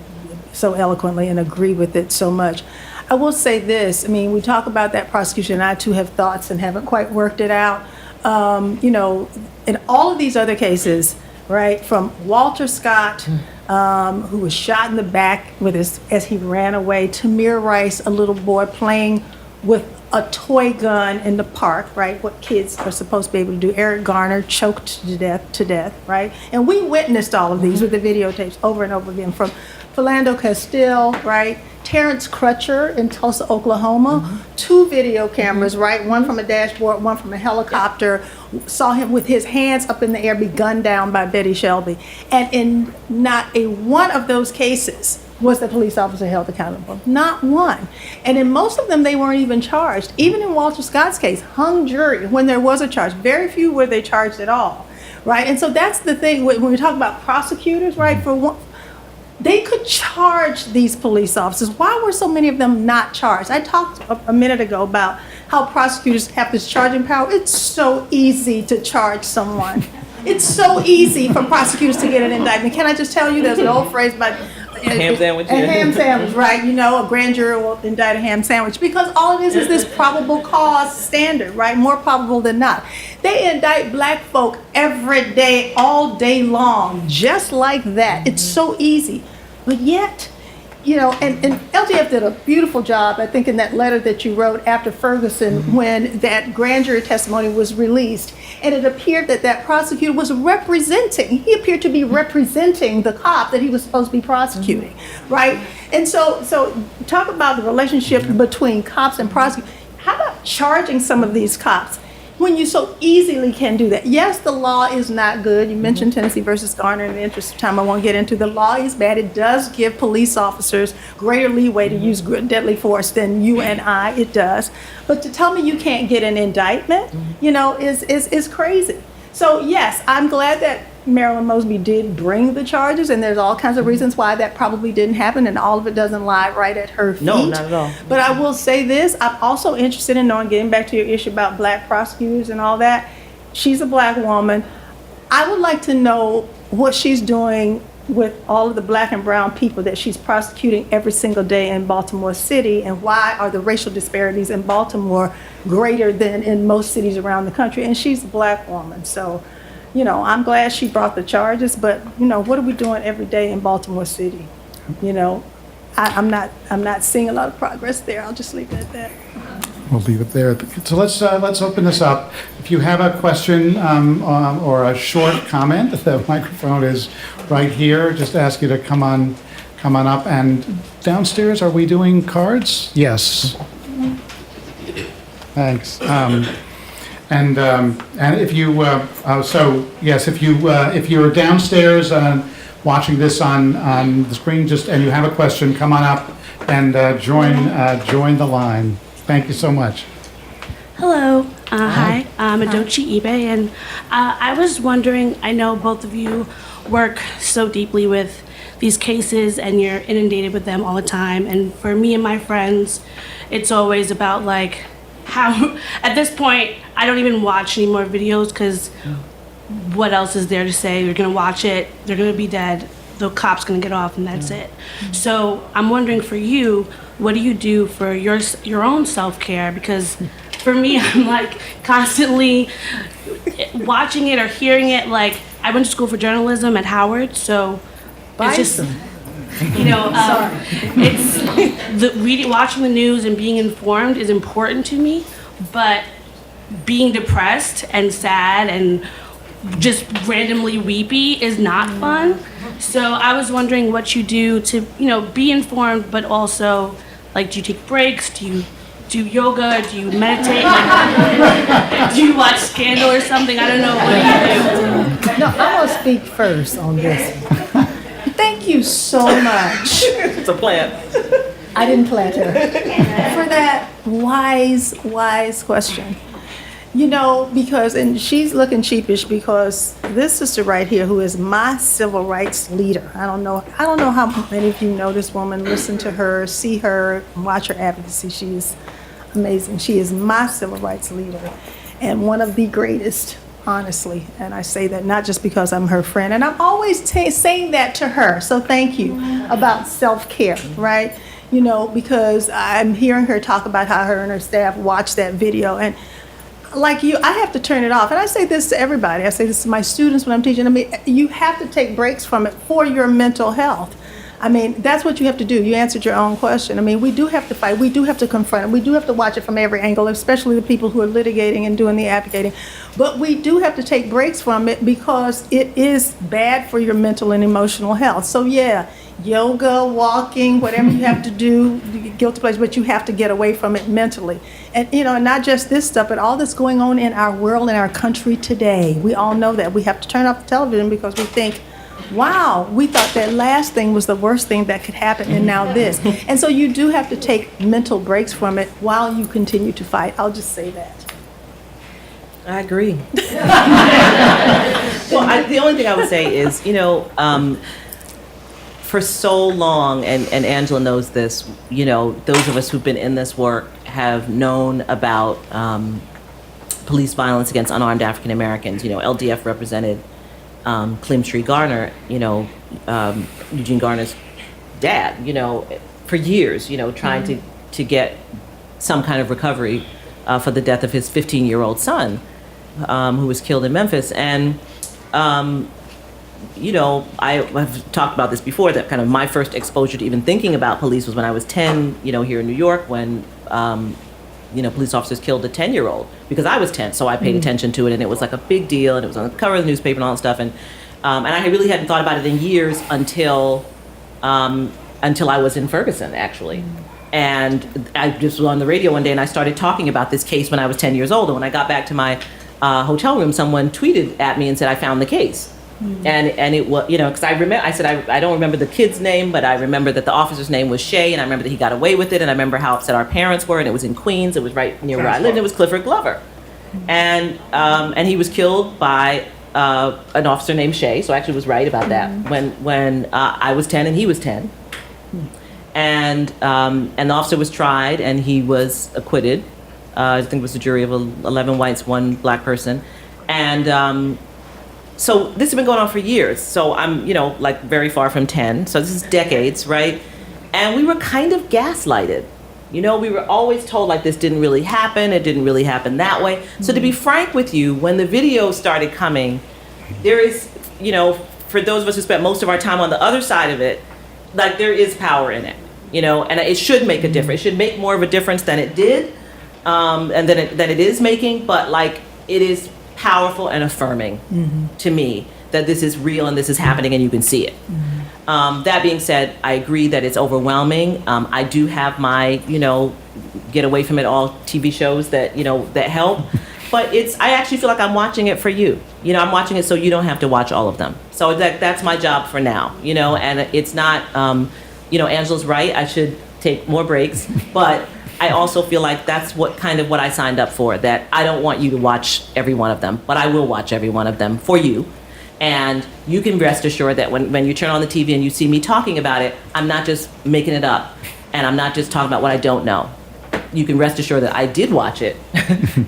so eloquently and agree with it so much. I will say this, we talk about that prosecution, and I too have thoughts and haven't quite worked it out. In all of these other cases, right, from Walter Scott, who was shot in the back as he ran away, Tamir Rice, a little boy playing with a toy gun in the park, right, what kids are supposed to be able to do, Eric Garner choked to death, right? And we witnessed all of these with the videotapes over and over again, from Philando Castile, right, Terrence Crutcher in Tulsa, Oklahoma, 2 video cameras, right, one from a dashboard, one from a helicopter, saw him with his hands up in the air be gunned down by Betty Shelby. And in not a one of those cases was the police officer held accountable. Not one. And in most of them, they weren't even charged. Even in Walter Scott's case, hung jury when there was a charge. Very few were they charged at all, right? And so that's the thing, when we talk about prosecutors, right, for one, they could charge these police officers. Why were so many of them not charged? I talked a minute ago about how prosecutors have this charging power. It's so easy to charge someone. It's so easy for prosecutors to get an indictment. Can I just tell you, there's an old phrase about Ham sandwich. a ham sandwich, right? A grand jury will indict a ham sandwich, because all it is this probable cause standard, right? More probable than not. They indict black folk every day, all day long, just like that. It's so easy. But yet, and LGF did a beautiful job, I think, in that letter that you wrote after Ferguson, when that grand jury testimony was released. And it appeared that prosecutor was he appeared to be representing the cop that he was supposed to be prosecuting, right? And so talk about the relationship between cops and prosecutors. How about charging some of these cops when you so easily can do that? Yes, the law is not good. You mentioned Tennessee versus Garner. In the interest of time, I won't get into the law is bad. It does give police officers greater leeway to use deadly force than you and I. It does. But to tell me you can't get an indictment, is crazy. So yes, I'm glad that Marilyn Mosby did bring the charges, and there's all kinds of reasons why that probably didn't happen, and all of it doesn't lie right at her feet. No, not at all. But I will say this, I'm also interested in knowing, getting back to your issue about black prosecutors and all that, she's a black woman. I would like to know what she's doing with all of the black and brown people that she's prosecuting every single day in Baltimore City, and why are the racial disparities in Baltimore greater than in most cities around the country? And she's a black woman, so I'm glad she brought the charges, but what are we doing every day in Baltimore City? I'm not seeing a lot of progress there. I'll just leave it at that. We'll leave it there. So let's open this up. If you have a question or a short comment, the microphone is right here. Just ask you to come on up. And downstairs, are we doing cards? Yes. Thanks. And if you if you're downstairs watching this on the screen, and you have a question, come on up and join the line. Thank you so much. Hello. Hi. I'm Adochi Ibe, and I was wondering, I know both of you work so deeply with these cases and you're inundated with them all the time, and for me and my friends, it's always about how, at this point, I don't even watch any more videos, because what else is there to say? You're going to watch it, they're going to be dead, the cop's going to get off, and that's it. So I'm wondering, for you, what do you do for your own self-care? Because for me, I'm like constantly watching it or hearing it. Like, I went to school for journalism at Howard, so it's just, you know, it's watching the news and being informed is important to me, but being depressed and sad and just randomly weepy is not fun. So I was wondering what you do to, you know, be informed, but also, like, do you take breaks? Do you do yoga? Do you meditate? Like, do you watch Scandal or something? I don't know. What do you do? No, I'm gonna speak first on this. Thank you so much. It's a plant. I didn't plant her. For that wise question. You know, because, and she's looking sheepish because this sister right here, who is my civil rights leader, I don't know how many of you know this woman, listen to her, see her, watch her advocacy. She is amazing. She is my civil rights leader and one of the greatest, honestly. And I say that not just because I'm her friend, and I'm always saying that to her. So thank you about self-care, right? You know, because I'm hearing her talk about how her and her staff watch that video, and like you, I have to turn it off. And I say this to everybody. I say this to my students when I'm teaching. I mean, you have to take breaks from it for your mental health. I mean, that's what you have to do. You answered your own question. I mean, we do have to fight. We do have to confront it. We do have to watch it from every angle, especially the people who are litigating and doing the advocating. But we do have to take breaks from it because it is bad for your mental and emotional health. So yeah, yoga, walking, whatever you have to do, guilty pleasure, but you have to get away from it mentally. And, you know, not just this stuff, but all that's going on in our world, in our country today. We all know that. We have to turn off the television because we think, wow, we thought that last thing was the worst thing that could happen, and now this. And so you do have to take mental breaks from it while you continue to fight. I'll just say that. I agree. Well, the only thing I would say is, you know, for so long, and Angela knows this, you know, those of us who've been in this work have known about police violence against unarmed African Americans. You know, LDF represented Clem Tree Garner, you know, Eugene Garner's dad, you know, for years, you know, trying to get some kind of recovery for the death of his 15-year-old son, who was killed in Memphis. And you know, I've talked about this before, that kind of my first exposure to even thinking about police was when I was 10, you know, here in New York, when, you know, police officers killed a 10-year-old, because I was 10, so I paid attention to it, and it was like a big deal, and it was on the cover of the newspaper and all that stuff, and I really hadn't thought about it in years until I was in Ferguson, actually. And I just was on the radio one day, and I started talking about this case when I was 10 years old, and when I got back to my hotel room, someone tweeted at me and said, I found the case. And it was, you know, because I said, I don't remember the kid's name, but I remember that the officer's name was Shay, and I remember that he got away with it, and I remember how upset our parents were, and it was in Queens, it was right near where I lived, it was Clifford Glover. And he was killed by an officer named Shay, so I actually was right about that, when I was 10 and he was 10. And the officer was tried, and he was acquitted. I think it was a jury of 11 whites, 1 black person. And so this has been going on for years. So I'm, you know, like very far from 10. So this is decades, right? And we were kind of gaslighted. You know, we were always told like this didn't really happen. It didn't really happen that way. So to be frank with you, when the videos started coming, there is, you know, for those of us who spent most of our time on the other side of it, like there is power in it, you know, and it should make a difference. It should make more of a difference than it did, and than it is making. But like it is powerful and affirming to me that this is real and this is happening and you can see it. That being said, I agree that it's overwhelming. I do have my, you know, get away from it all TV shows that, you know, that help. But I actually feel like I'm watching it for you. You know, I'm watching it so you don't have to watch all of them. So that's my job for now, you know, and it's not, you know, Angela's right. I should take more breaks, but I also feel like that's what I signed up for, that I don't want you to watch every one of them, but I will watch every one of them for you. And you can rest assured that when you turn on the TV and you see me talking about it, I'm not just making it up, and I'm not just talking about what I don't know. You can rest assured that I did watch it,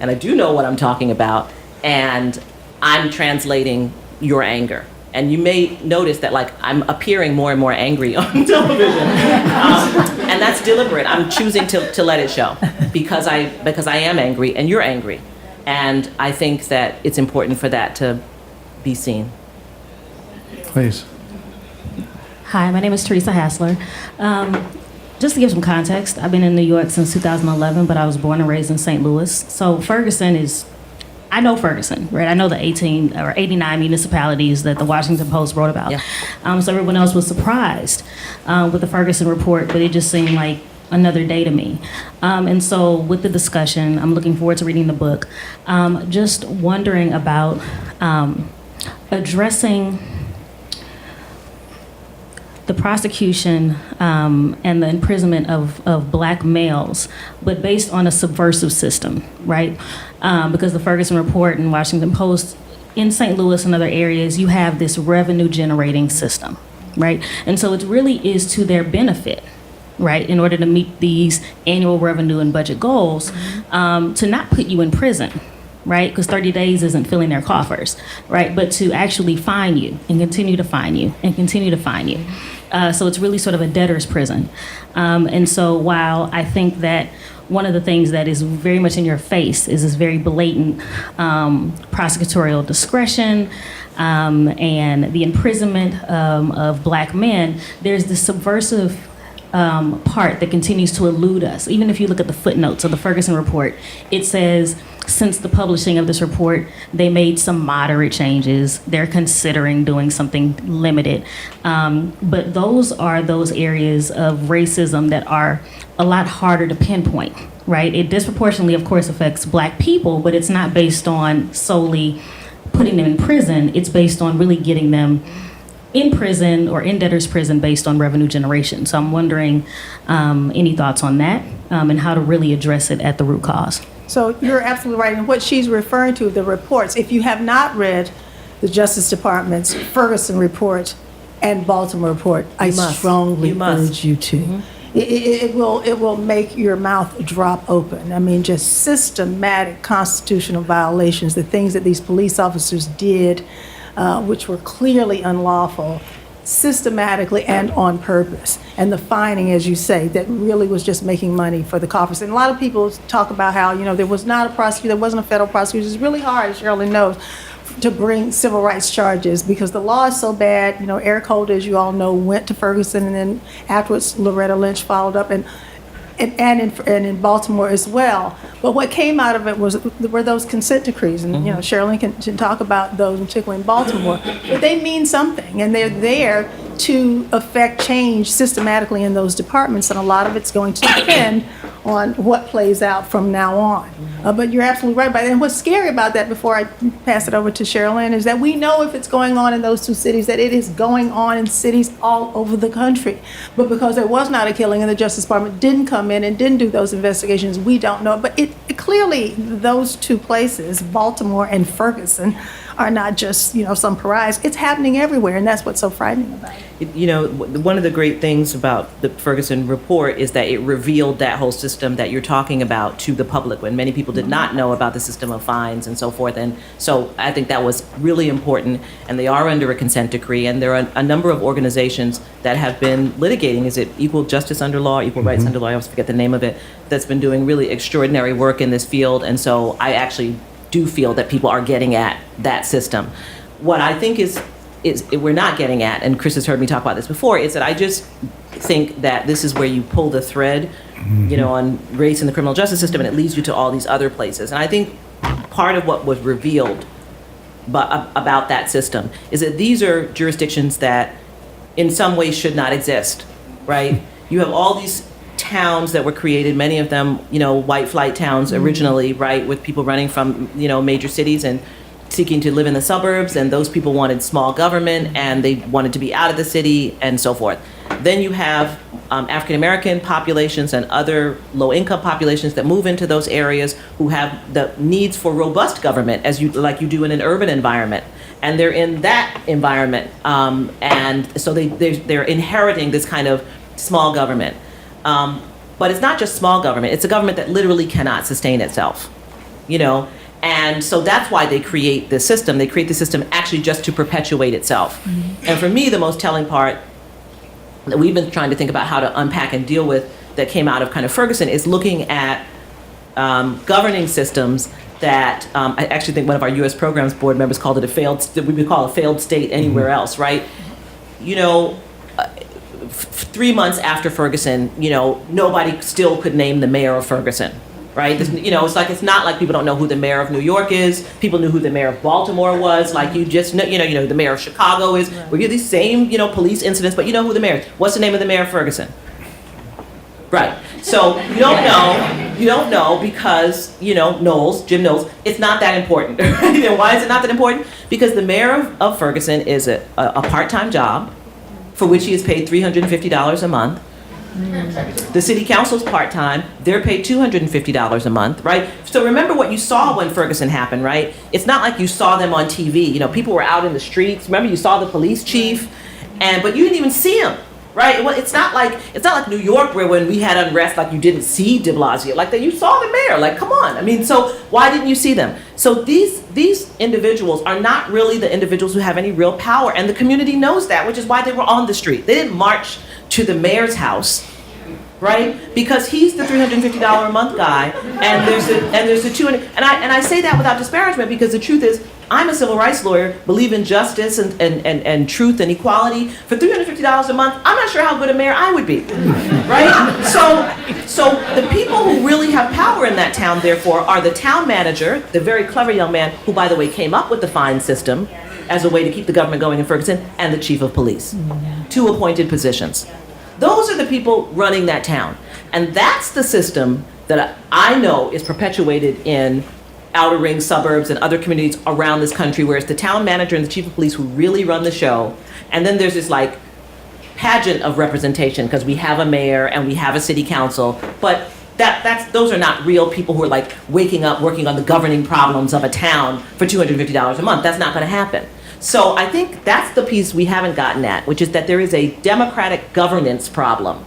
and I do know what I'm talking about, and I'm translating your anger. And you may notice that like I'm appearing more and more angry on television, and that's deliberate. I'm choosing to let it show. because I am angry and you're angry. And I think that it's important for that to be seen. Please. Hi, my name is Teresa Hassler. Just to give some context, I've been in New York since 2011, but I was born and raised in St. Louis. So I know Ferguson, right? I know the 18 or 89 municipalities that the Washington Post wrote about. Yeah. So everyone else was surprised with the Ferguson report, but it just seemed like another day to me. And so with the discussion, I'm looking forward to reading the book. Just wondering about addressing the prosecution and the imprisonment of black males, but based on a subversive system, right? Because the Ferguson report and Washington Post, in St. Louis and other areas, you have this revenue generating system, right? And so it really is to their benefit, right, in order to meet these annual revenue and budget goals, to not put you in prison, right? Because 30 days isn't filling their coffers, right? But to actually fine you and continue to fine you and continue to fine you. So it's really sort of a debtor's prison. And so while I think that one of the things that is very much in your face is this very blatant prosecutorial discretion and the imprisonment of black men, there's this subversive part that continues to elude us. Even if you look at the footnotes of the Ferguson report, it says, since the publishing of this report, they made some moderate changes. They're considering doing something limited. But those are those areas of racism that are a lot harder to pinpoint, right? It disproportionately, of course, affects black people, but it's not based on solely putting them in prison. It's based on really getting them in prison or in debtor's prison based on revenue generation. So I'm wondering any thoughts on that and how to really address it at the root cause. So you're absolutely right. And what she's referring to, the reports, if you have not read the Justice Department's Ferguson report and Baltimore report, I strongly urge you to. It will make your mouth drop open. I mean, just systematic constitutional violations, the things that these police officers did, which were clearly unlawful, systematically and on purpose. And the fining, as you say, that really was just making money for the coffers. And a lot of people talk about how, there was not a prosecutor, there wasn't a federal prosecutor. It's really hard, as Sherrilyn knows, to bring civil rights charges because the law is so bad. Eric Holder, as you all know, went to Ferguson, and then afterwards Loretta Lynch followed up, and in Baltimore as well. But what came out of it were those consent decrees, and Sherrilyn can talk about those, particularly in Baltimore. But they mean something, and they're there to affect change systematically in those departments, and a lot of it's going to depend on what plays out from now on. But you're absolutely right. And what's scary about that, before I pass it over to Sherrilyn, is that we know if it's going on in those two cities, that it is going on in cities all over the country. But because there was not a killing and the Justice Department didn't come in and didn't do those investigations, we don't know. But it clearly, those two places, Baltimore and Ferguson, are not just, some pariahs. It's happening everywhere, and that's what's so frightening about it. One of the great things about the Ferguson report is that it revealed that whole system that you're talking about to the public, when many people did not know about the system of fines and so forth. And so I think that was really important, and they are under a consent decree, and there are a number of organizations that have been litigating, is it Equal Justice Under Law, Equal Rights Under Law, I always forget the name of it, that's been doing really extraordinary work in this field. And so I actually do feel that people are getting at that system. What I think is we're not getting at, and Chris has heard me talk about this before, is that I just think that this is where you pull the thread, on race in the criminal justice system, and it leads you to all these other places. And I think part of what was revealed about that system is that these are jurisdictions that in some ways should not exist, right? You have all these towns that were created, many of them, white flight towns originally, right, with people running from, major cities and seeking to live in the suburbs, and those people wanted small government and they wanted to be out of the city and so forth. Then you have African American populations and other low income populations that move into those areas who have the needs for robust government, like you do in an urban environment. And they're in that environment, and so they're inheriting this kind of small government. But it's not just small government, it's a government that literally cannot sustain itself, And so that's why they create this system. They create the system actually just to perpetuate itself. And for me, the most telling part that we've been trying to think about how to unpack and deal with that came out of kind of Ferguson is looking at governing systems that I actually think one of our U.S. programs board members called it we would call a failed state anywhere else, right? 3 months after Ferguson, nobody still could name the mayor of Ferguson, right? It's not like people don't know who the mayor of New York is. People knew who the mayor of Baltimore was. Like you just know, the mayor of Chicago is. We get these same, police incidents, but you know who the mayor is. What's the name of the mayor of Ferguson? Right. So you don't know because, Jim Knowles, it's not that important. Right? And why is it not that important? Because the mayor of Ferguson is a part-time job for which he is paid $350 a month. The city council's part-time, they're paid $250 a month, right? So remember what you saw when Ferguson happened, right? It's not like you saw them on TV. People were out in the streets. Remember you saw the police chief, but you didn't even see him. Right? Well, it's not like New York where when we had unrest, like you didn't see de Blasio, like that you saw the mayor. Like, come on. I mean, so why didn't you see them? So these individuals are not really the individuals who have any real power, and the community knows that, which is why they were on the street. They didn't march to the mayor's house, right? Because he's the $350 a month guy, and there's the 200. And I say that without disparagement because the truth is, I'm a civil rights lawyer, believe in justice and truth and equality. For $350 a month, I'm not sure how good a mayor I would be, right? So the people who really have power in that town, therefore, are the town manager, the very clever young man who, by the way, came up with the fine system as a way to keep the government going in Ferguson, and the chief of police, 2 appointed positions. Those are the people running that town. And that's the system that I know is perpetuated in outer ring suburbs and other communities around this country, where it's the town manager and the chief of police who really run the show. And then there's this like pageant of representation because we have a mayor and we have a city council, but those are not real people who are like waking up working on the governing problems of a town for $250 a month. That's not going to happen. So I think that's the piece we haven't gotten at, which is that there is a democratic governance problem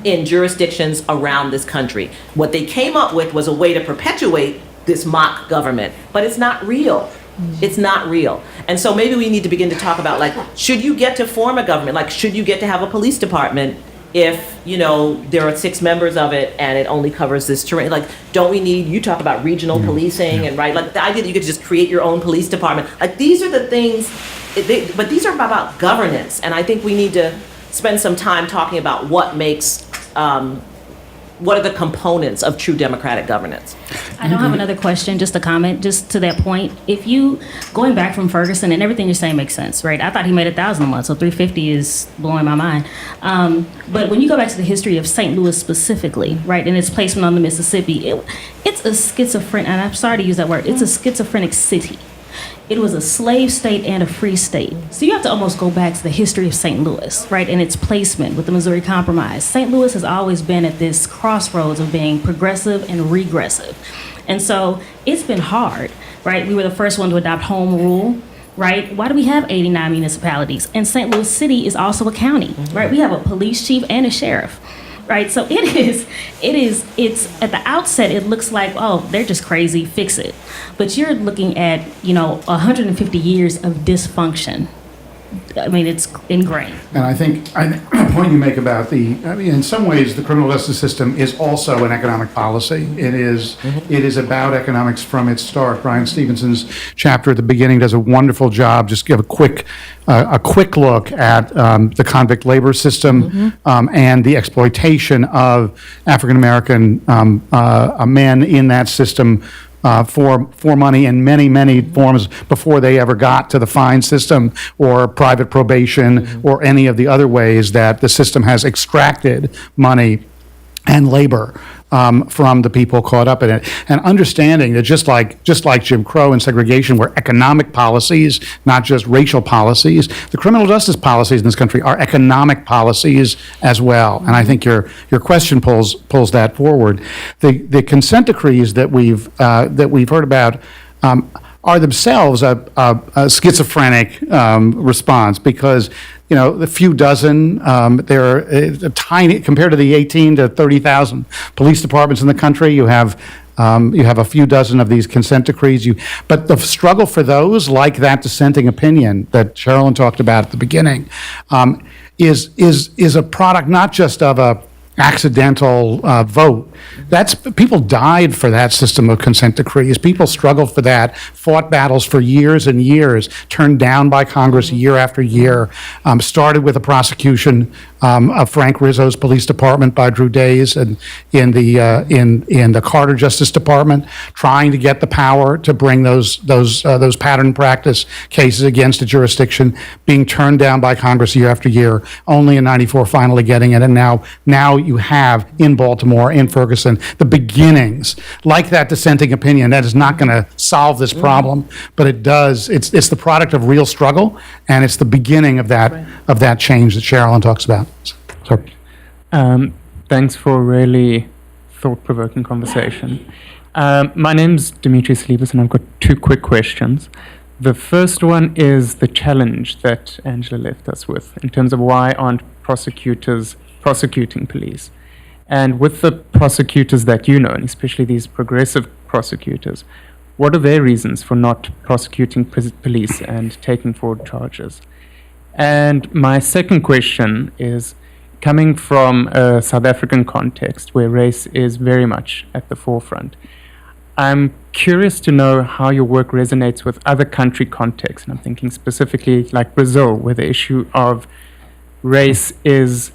in jurisdictions around this country. What they came up with was a way to perpetuate this mock government, but it's not real. It's not real. And so maybe we need to begin to talk about, like, should you get to form a government? Like, should you get to have a police department if, there are 6 members of it and it only covers this terrain? Like, don't we need, you talk about regional policing and, right, like the idea that you could just create your own police department. Like, these are the things, but these are about governance. And I think we need to spend some time talking about what makes, what are the components of true democratic governance? I don't have another question, just a comment, just to that point. If you, going back from Ferguson, and everything you're saying makes sense, right? I thought he made $1,000 a month, so $350 is blowing my mind. But when you go back to the history of St. Louis specifically, right, and its placement on the Mississippi, it's a schizophrenic, and I'm sorry to use that word, it's a schizophrenic city. It was a slave state and a free state. So you have to almost go back to the history of St. Louis, right, and its placement with the Missouri Compromise. St. Louis has always been at this crossroads of being progressive and regressive. And so it's been hard, right? We were the first one to adopt home rule, right? Why do we have 89 municipalities? And St. Louis City is also a county, right? We have a police chief and a sheriff. Right, so it's at the outset, it looks like, oh, they're just crazy, fix it. But you're looking at, 150 years of dysfunction. I mean, it's ingrained. And I think the point you make about in some ways, the criminal justice system is also an economic policy. It is about economics from its start. Brian Stevenson's chapter at the beginning does a wonderful job. Just give a quick look at the convict labor system and the exploitation of African American men in that system for money in many forms before they ever got to the fine system or private probation or any of the other ways that the system has extracted money and labor from the people caught up in it, and understanding that just like Jim Crow and segregation were economic policies, not just racial policies, the criminal justice policies in this country are economic policies as well. And I think your question pulls that forward. The consent decrees that we've heard about are themselves a schizophrenic response, because the few dozen, they're tiny compared to the 18 to 30,000 police departments in the country. You have a few dozen of these consent decrees. But the struggle for those, like that dissenting opinion that Sherrilyn talked about at the beginning, is a product not just of accidental vote. People died for that system of consent decrees. People struggled for that, fought battles for years and years, turned down by Congress year after year. Started with a prosecution of Frank Rizzo's police department by Drew Days and in the Carter Justice Department, trying to get the power to bring those pattern practice cases against a jurisdiction, being turned down by Congress year after year. Only in '94 finally getting it, and now you have in Baltimore, in Ferguson, the beginnings, like that dissenting opinion. That is not going to solve this problem, but it does. It's the product of real struggle, and it's the beginning of that change that Sherrilyn talks about. Sorry. Thanks for a really thought-provoking conversation. My name's Demetrius Leibus, and I've got two quick questions. The first one is the challenge that Angela left us with in terms of why aren't prosecutors prosecuting police? And with the prosecutors that you know, and especially these progressive prosecutors, what are their reasons for not prosecuting police and taking forward charges? And my second question is, coming from a South African context where race is very much at the forefront, I'm curious to know how your work resonates with other country contexts. And I'm thinking specifically like Brazil, where the issue of race is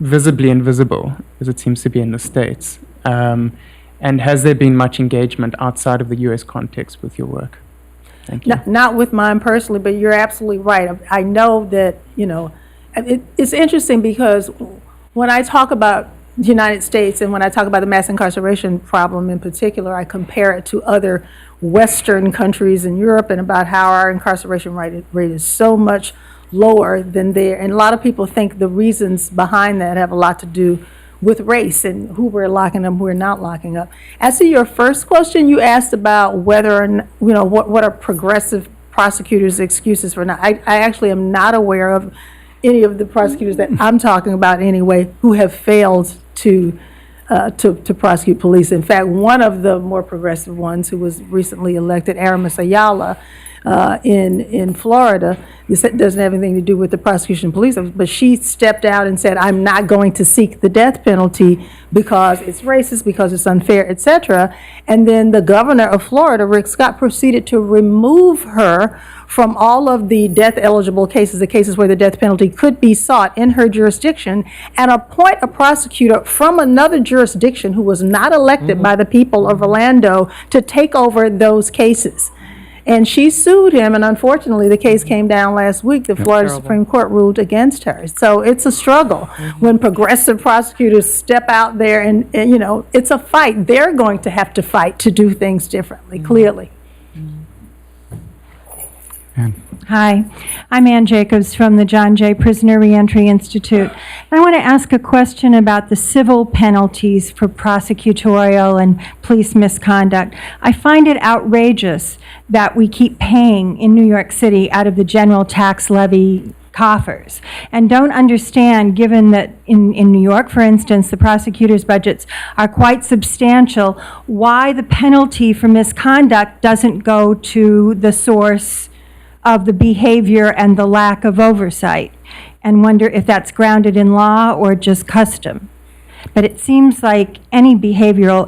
visibly invisible, as it seems to be in the States. And has there been much engagement outside of the US context with your work? Thank you. Not with mine personally, but you're absolutely right. I know that, it's interesting because when I talk about the United States and when I talk about the mass incarceration problem in particular, I compare it to other Western countries in Europe and about how our incarceration rate is so much lower than there. And a lot of people think the reasons behind that have a lot to do with race and who we're locking up, who we're not locking up. As to your first question, you asked about whether or not, what are progressive prosecutors' excuses for not. I actually am not aware of any of the prosecutors that I'm talking about anyway who have failed to prosecute police. In fact, one of the more progressive ones who was recently elected, Aramis Ayala, in Florida, this doesn't have anything to do with the prosecution of police, but she stepped out and said, I'm not going to seek the death penalty because it's racist, because it's unfair, etc. And then the governor of Florida, Rick Scott, proceeded to remove her from all of the death-eligible cases, the cases where the death penalty could be sought in her jurisdiction, and appoint a prosecutor from another jurisdiction who was not elected by the people of Orlando to take over those cases. And she sued him, and unfortunately, the case came down last week. The Florida Supreme Court ruled against her. So it's a struggle when progressive prosecutors step out there and it's a fight. They're going to have to fight to do things differently, clearly. Hi, I'm Ann Jacobs from the John Jay Prisoner Reentry Institute. I want to ask a question about the civil penalties for prosecutorial and police misconduct. I find it outrageous that we keep paying in New York City out of the general tax levy coffers, and don't understand, given that in New York, for instance, the prosecutors' budgets are quite substantial, why the penalty for misconduct doesn't go to the source of the behavior and the lack of oversight, and wonder if that's grounded in law or just custom. But it seems like any behavioral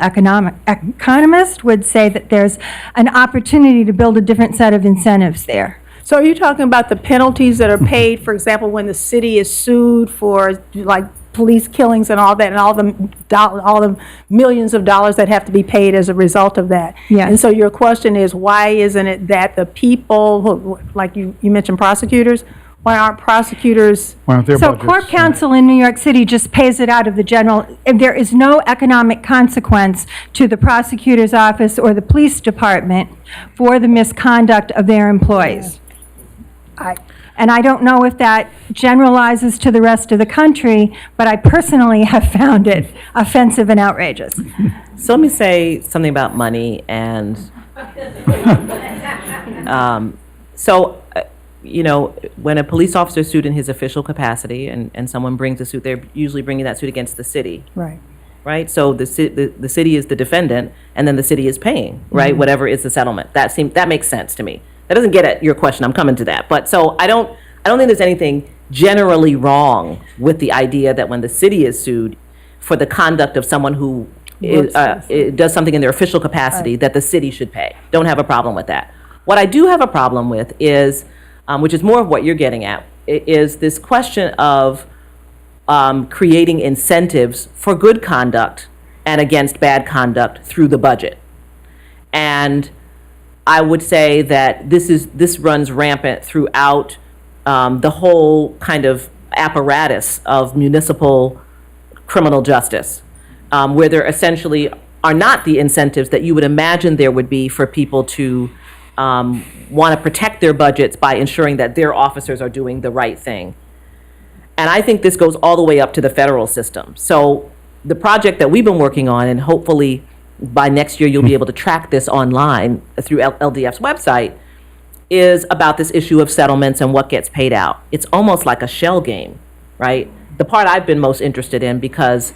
economist would say that there's an opportunity to build a different set of incentives there. So are you talking about the penalties that are paid, for example, when the city is sued for like police killings and all that, and all the millions of dollars that have to be paid as a result of that? Yes. And so your question is, why isn't it that the people, who, like you mentioned prosecutors, why aren't prosecutors? So court counsel in New York City just pays it out of the general, and there is no economic consequence to the prosecutor's office or the police department for the misconduct of their employees. And I don't know if that generalizes to the rest of the country, but I personally have found it offensive and outrageous. So let me say something about money and when a police officer is sued in his official capacity and someone brings a suit, they're usually bringing that suit against the city. Right? So the city is the defendant, and then the city is paying, right? Whatever is the settlement. That makes sense to me. That doesn't get at your question. I'm coming to that. But so I don't think there's anything generally wrong with the idea that when the city is sued, for the conduct of someone who does something in their official capacity that the city should pay. Don't have a problem with that. What I do have a problem with is, which is more of what you're getting at, is this question of creating incentives for good conduct and against bad conduct through the budget. And I would say that this runs rampant throughout the whole kind of apparatus of municipal criminal justice, where there essentially are not the incentives that you would imagine there would be for people to want to protect their budgets by ensuring that their officers are doing the right thing. And I think this goes all the way up to the federal system. So the project that we've been working on, and hopefully by next year you'll be able to track this online through LDF's website, is about this issue of settlements and what gets paid out. It's almost like a shell game, right? The part I've been most interested in, because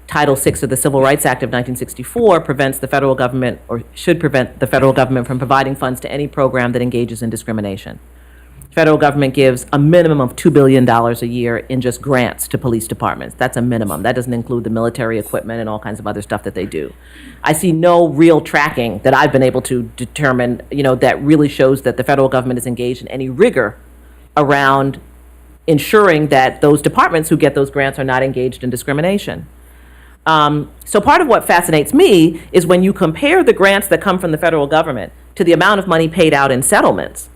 Title VI of the Civil Rights Act of 1964 prevents the federal government, or should prevent the federal government from providing funds to any program that engages in discrimination. The federal government gives a minimum of $2 billion a year in just grants to police departments. That's a minimum. That doesn't include the military equipment and all kinds of other stuff that they do. I see no real tracking that I've been able to determine, that really shows that the federal government is engaged in any rigor around ensuring that those departments who get those grants are not engaged in discrimination. So part of what fascinates me is when you compare the grants that come from the federal government to the amount of money paid out in settlements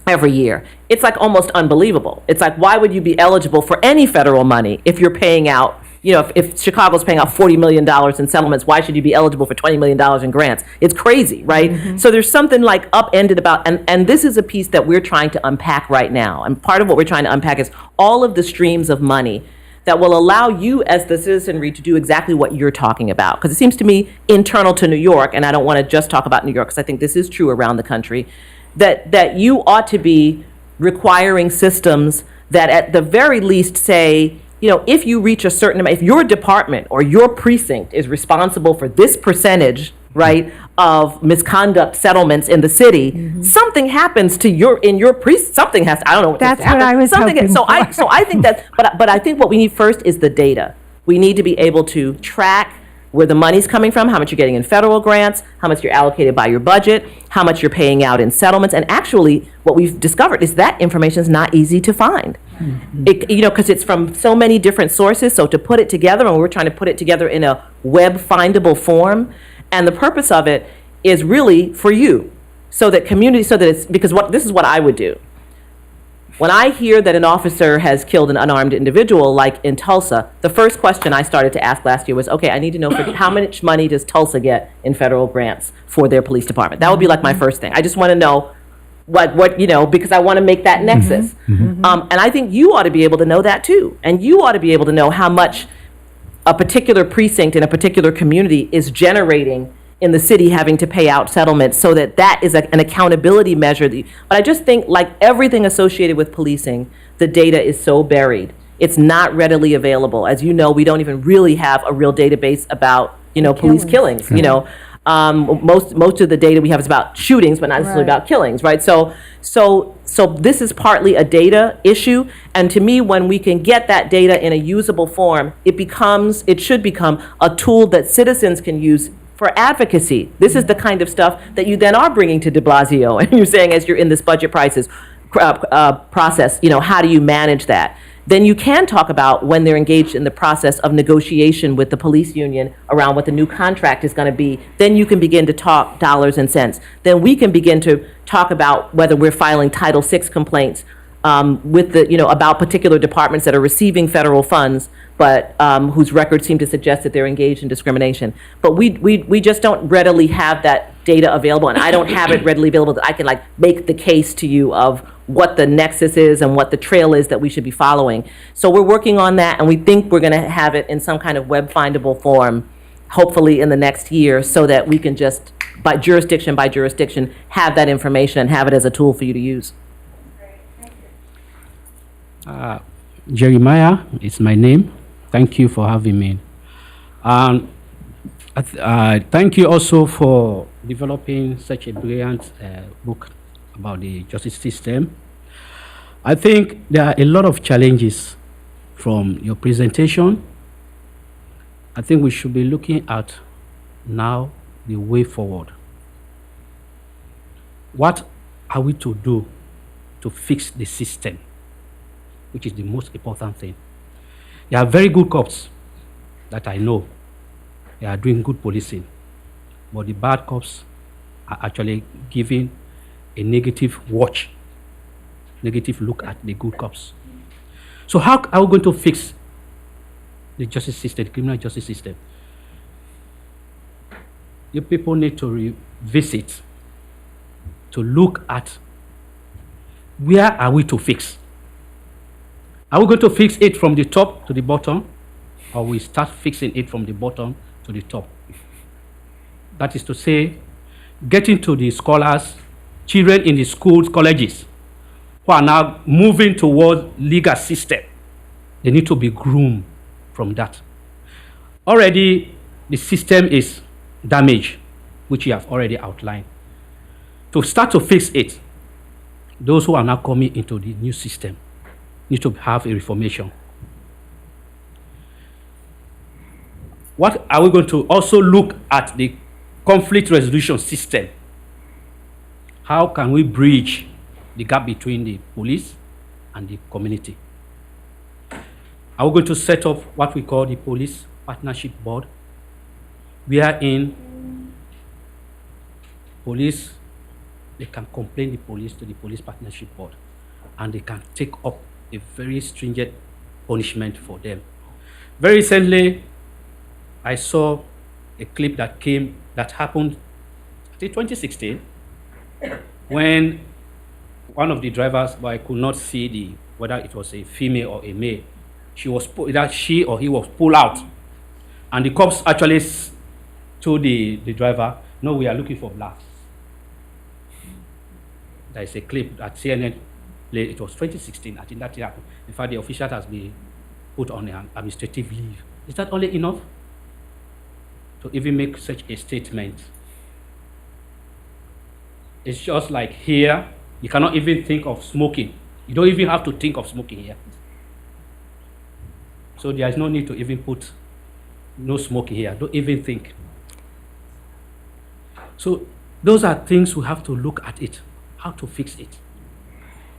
every year, it's like almost unbelievable. It's like, why would you be eligible for any federal money if you're paying out, if Chicago's paying out $40 million in settlements, why should you be eligible for $20 million in grants? It's crazy, right? So there's something like upended about, and this is a piece that we're trying to unpack right now. And part of what we're trying to unpack is all of the streams of money that will allow you as the citizenry to do exactly what you're talking about. Because it seems to me internal to New York, and I don't want to just talk about New York, because I think this is true around the country, that you ought to be requiring systems that at the very least say, if you reach a certain amount, if your department or your precinct is responsible for this percentage, right, of misconduct settlements in the city, something happens to your precinct. Something has to, I don't know what That's has to what happen. I was Something- hoping so for. I think that, but I think what we need first is the data. We need to be able to track where the money's coming from, how much you're getting in federal grants, how much you're allocated by your budget, how much you're paying out in settlements. And actually, what we've discovered is that information is not easy to find. Because it's from so many different sources. So to put it together, and we're trying to put it together in a web findable form, and the purpose of it is really for you, so that it's, because this is what I would do. When I hear that an officer has killed an unarmed individual, like in Tulsa, the first question I started to ask last year was, okay, I need to know how much money does Tulsa get in federal grants for their police department? That would be like my first thing. I just want to know what because I want to make that nexus. And I think you ought to be able to know that too. And you ought to be able to know how much a particular precinct in a particular community is generating in the city having to pay out settlements, so that is an accountability measure. But I just think, like everything associated with policing, the data is so buried. It's not readily available. As you know, we don't even really have a real database about, police killings. Most of the data we have is about shootings, but not necessarily about killings, right? So this is partly a data issue. And to me, when we can get that data in a usable form, it should become a tool that citizens can use for advocacy. This is the kind of stuff that you then are bringing to de Blasio, and you're saying, as you're in this budget process, how do you manage that? Then you can talk about when they're engaged in the process of negotiation with the police union around what the new contract is going to be. Then you can begin to talk dollars and cents. Then we can begin to talk about whether we're filing Title VI complaints with about particular departments that are receiving federal funds, but whose records seem to suggest that they're engaged in discrimination. But we just don't readily have that data available, and I don't have it readily available that I can make the case to you of what the nexus is and what the trail is that we should be following. So we're working on that, and we think we're going to have it in some kind of web findable form, hopefully in the next year, so that we can just, by jurisdiction, have that information and have it as a tool for you to use. Jeremiah is my name. Thank you for having me. Thank you also for developing such a brilliant book about the justice system. I think there are a lot of challenges from your presentation I think we should be looking at now the way forward. What are we to do to fix the system, which is the most important thing? There are very good cops that I know. They are doing good policing, but the bad cops are actually giving a negative watch, negative look at the good cops. So how are we going to fix the justice system, the criminal justice system? You people need to revisit, to look at where are we to fix. Are we going to fix it from the top to the bottom, or we start fixing it from the bottom to the top? That is to say, getting to the scholars, children in the schools, colleges, who are now moving towards legal system. They need to be groomed from that. Already, the system is damaged, which you have already outlined. To start to fix it, those who are now coming into the new system need to have a reformation. What are we going to also look at the conflict resolution system? How can we bridge the gap between the police and the community? Are we going to set up what we call the police partnership board, wherein police, they can complain the police to the police partnership board, and they can take up a very stringent punishment for them. Very recently, I saw a clip that happened in 2016, when one of the drivers, but I could not see whether it was a female or a male, she or he was pulled out, and the cops actually told the driver, "No, we are looking for blacks." There is a clip that CNN played. It was 2016. I think that happened. In fact, the official has been put on an administrative leave. Is that only enough to even make such a statement? It's just like here, you cannot even think of smoking. You don't even have to think of smoking here. So there is no need to even put no smoking here. Don't even think. So those are things we have to look at it, how to fix it.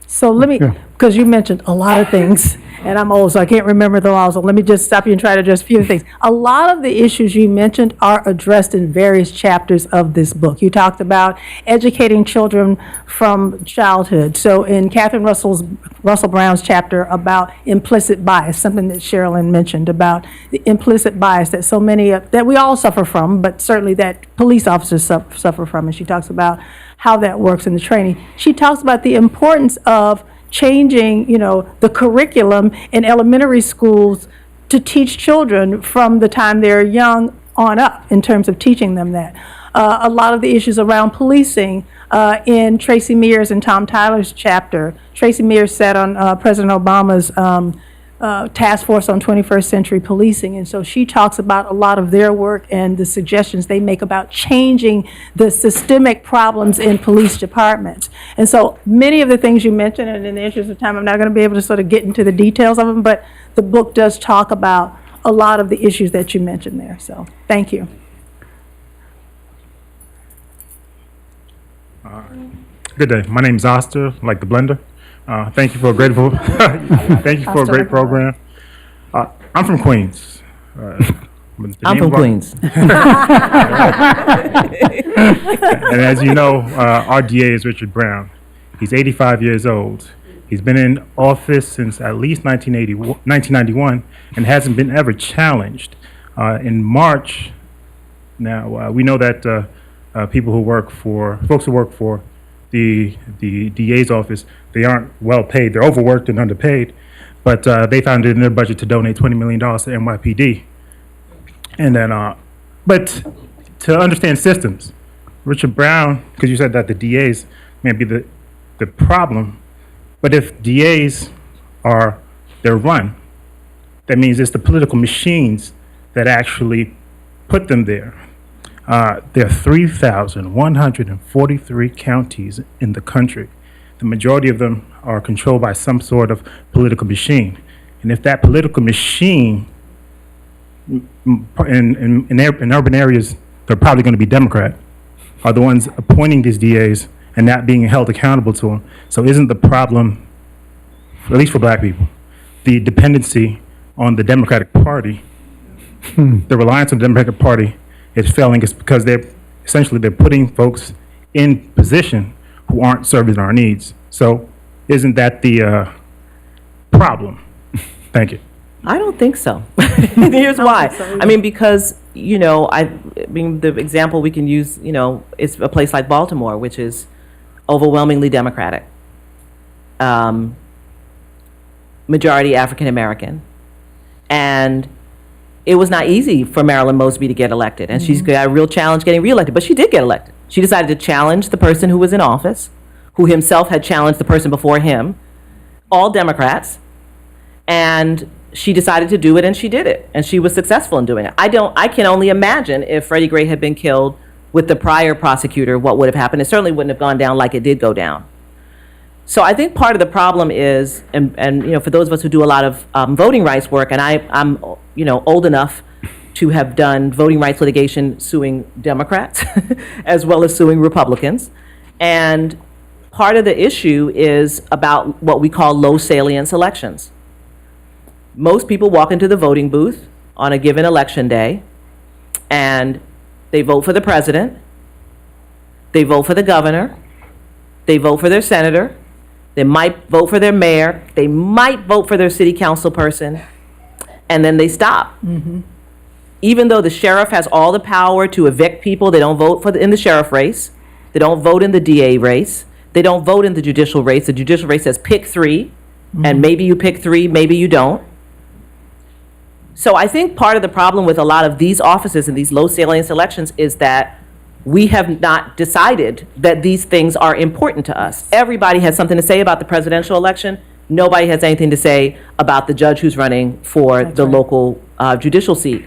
So let me, because you mentioned a lot of things, and I'm old, so I can't remember them all, so let me just stop you and try to address a few things. A lot of the issues you mentioned are addressed in various chapters of this book. You talked about educating children from childhood. So in Catherine Russell Brown's chapter about implicit bias, something that Sherrilyn mentioned about the implicit bias that so many, that we all suffer from, but certainly that police officers suffer from, and she talks about how that works in the training. She talks about the importance of changing, the curriculum in elementary schools to teach children from the time they're young on up in terms of teaching them that. A lot of the issues around policing in Tracy Mears and Tom Tyler's chapter. Tracy Mears sat on President Obama's task force on 21st century policing, and so she talks about a lot of their work and the suggestions they make about changing the systemic problems in police departments. And so many of the things you mentioned, and in the interest of time, I'm not going to be able to sort of get into the details of them, but the book does talk about a lot of the issues that you mentioned there. So thank you. Good day. My name is Oster, like the blender. Thank you for a great thank you for a great program. I'm from Queens. I'm from Queens. And as you know, our DA is Richard Brown. He's 85 years old. He's been in office since at least 1991 and hasn't been ever challenged. In March, now we know that folks who work for the DA's office, they aren't well paid. They're overworked and underpaid, but they found it in their budget to donate $20 million to NYPD. And then, but to understand systems, Richard Brown, because you said that the DAs may be the problem, but if DAs they're run, that means it's the political machines that actually put them there. There are 3,143 counties in the country. The majority of them are controlled by some sort of political machine. And if that political machine in urban areas, they're probably going to be Democrat, are the ones appointing these DAs and not being held accountable to them. So isn't the problem, at least for black people, the dependency on the Democratic Party, the reliance on the Democratic Party is failing? It's because they're putting folks in position who aren't serving our needs. So isn't that the problem? Thank you. I don't think so. Here's why. I mean, because, I mean, the example we can use, is a place like Baltimore, which is overwhelmingly Democratic, majority African American. And it was not easy for Marilyn Mosby to get elected. And she's got a real challenge getting reelected, but she did get elected. She decided to challenge the person who was in office, who himself had challenged the person before him, all Democrats. And she decided to do it, and she did it, and she was successful in doing it. I can only imagine if Freddie Gray had been killed with the prior prosecutor, what would have happened. It certainly wouldn't have gone down like it did go down. So I think part of the problem is, and for those of us who do a lot of voting rights work, and I'm old enough to have done voting rights litigation suing Democrats as well as suing Republicans, and part of the issue is about what we call low salience elections. Most people walk into the voting booth on a given election day, and they vote for the president, they vote for the governor, they vote for their senator, they might vote for their mayor, they might vote for their city council person, and then they stop. Even though the sheriff has all the power to evict people, they don't vote in the sheriff race, they don't vote in the DA race, they don't vote in the judicial race. The judicial race says pick three, and maybe you pick three, maybe you don't. So I think part of the problem with a lot of these offices and these low salience elections is that we have not decided that these things are important to us. Everybody has something to say about the presidential election. Nobody has anything to say about the judge who's running for the local judicial seat.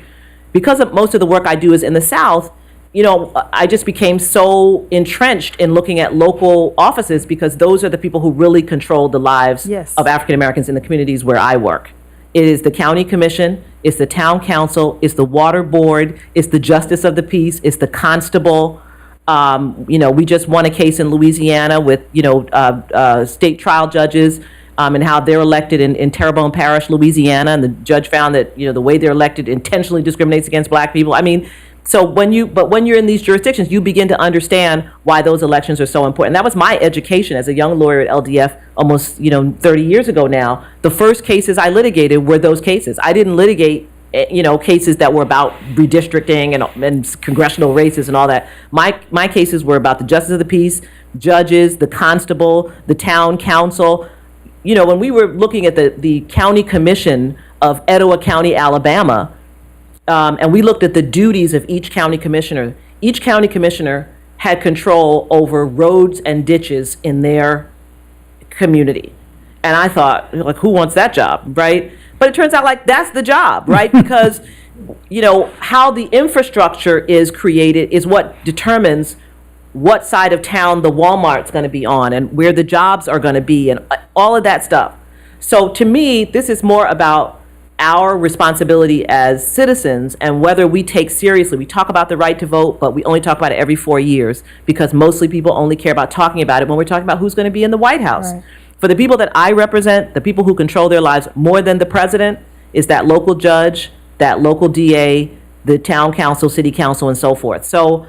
Because of most of the work I do is in the South, I just became so entrenched in looking at local offices because those are the people who really control the lives of African Americans in the communities where I work. It is the county commission, it's the town council, it's the water board, it's the justice of the peace, it's the constable. We just won a case in Louisiana with, state trial judges and how they're elected in Terrebonne Parish, Louisiana, and the judge found that, the way they're elected intentionally discriminates against black people. I mean, so when you're in these jurisdictions, you begin to understand why those elections are so important. That was my education as a young lawyer at LDF almost, 30 years ago now. The first cases I litigated were those cases. I didn't litigate, cases that were about redistricting and congressional races and all that. My cases were about the justice of the peace, judges, the constable, the town council. When we were looking at the county commission of Etowah County, Alabama, and we looked at the duties of each county commissioner had control over roads and ditches in their community. And I thought, who wants that job, right? But it turns out that's the job, right? Because, how the infrastructure is created is what determines what side of town the Walmart's going to be on and where the jobs are going to be and all of that stuff. So to me, this is more about our responsibility as citizens and whether we take seriously. We talk about the right to vote, but we only talk about it every 4 years because mostly people only care about talking about it when we're talking about who's going to be in the White House. Right. For the people that I represent, the people who control their lives more than the president is that local judge, that local DA, the town council, city council, and so forth. So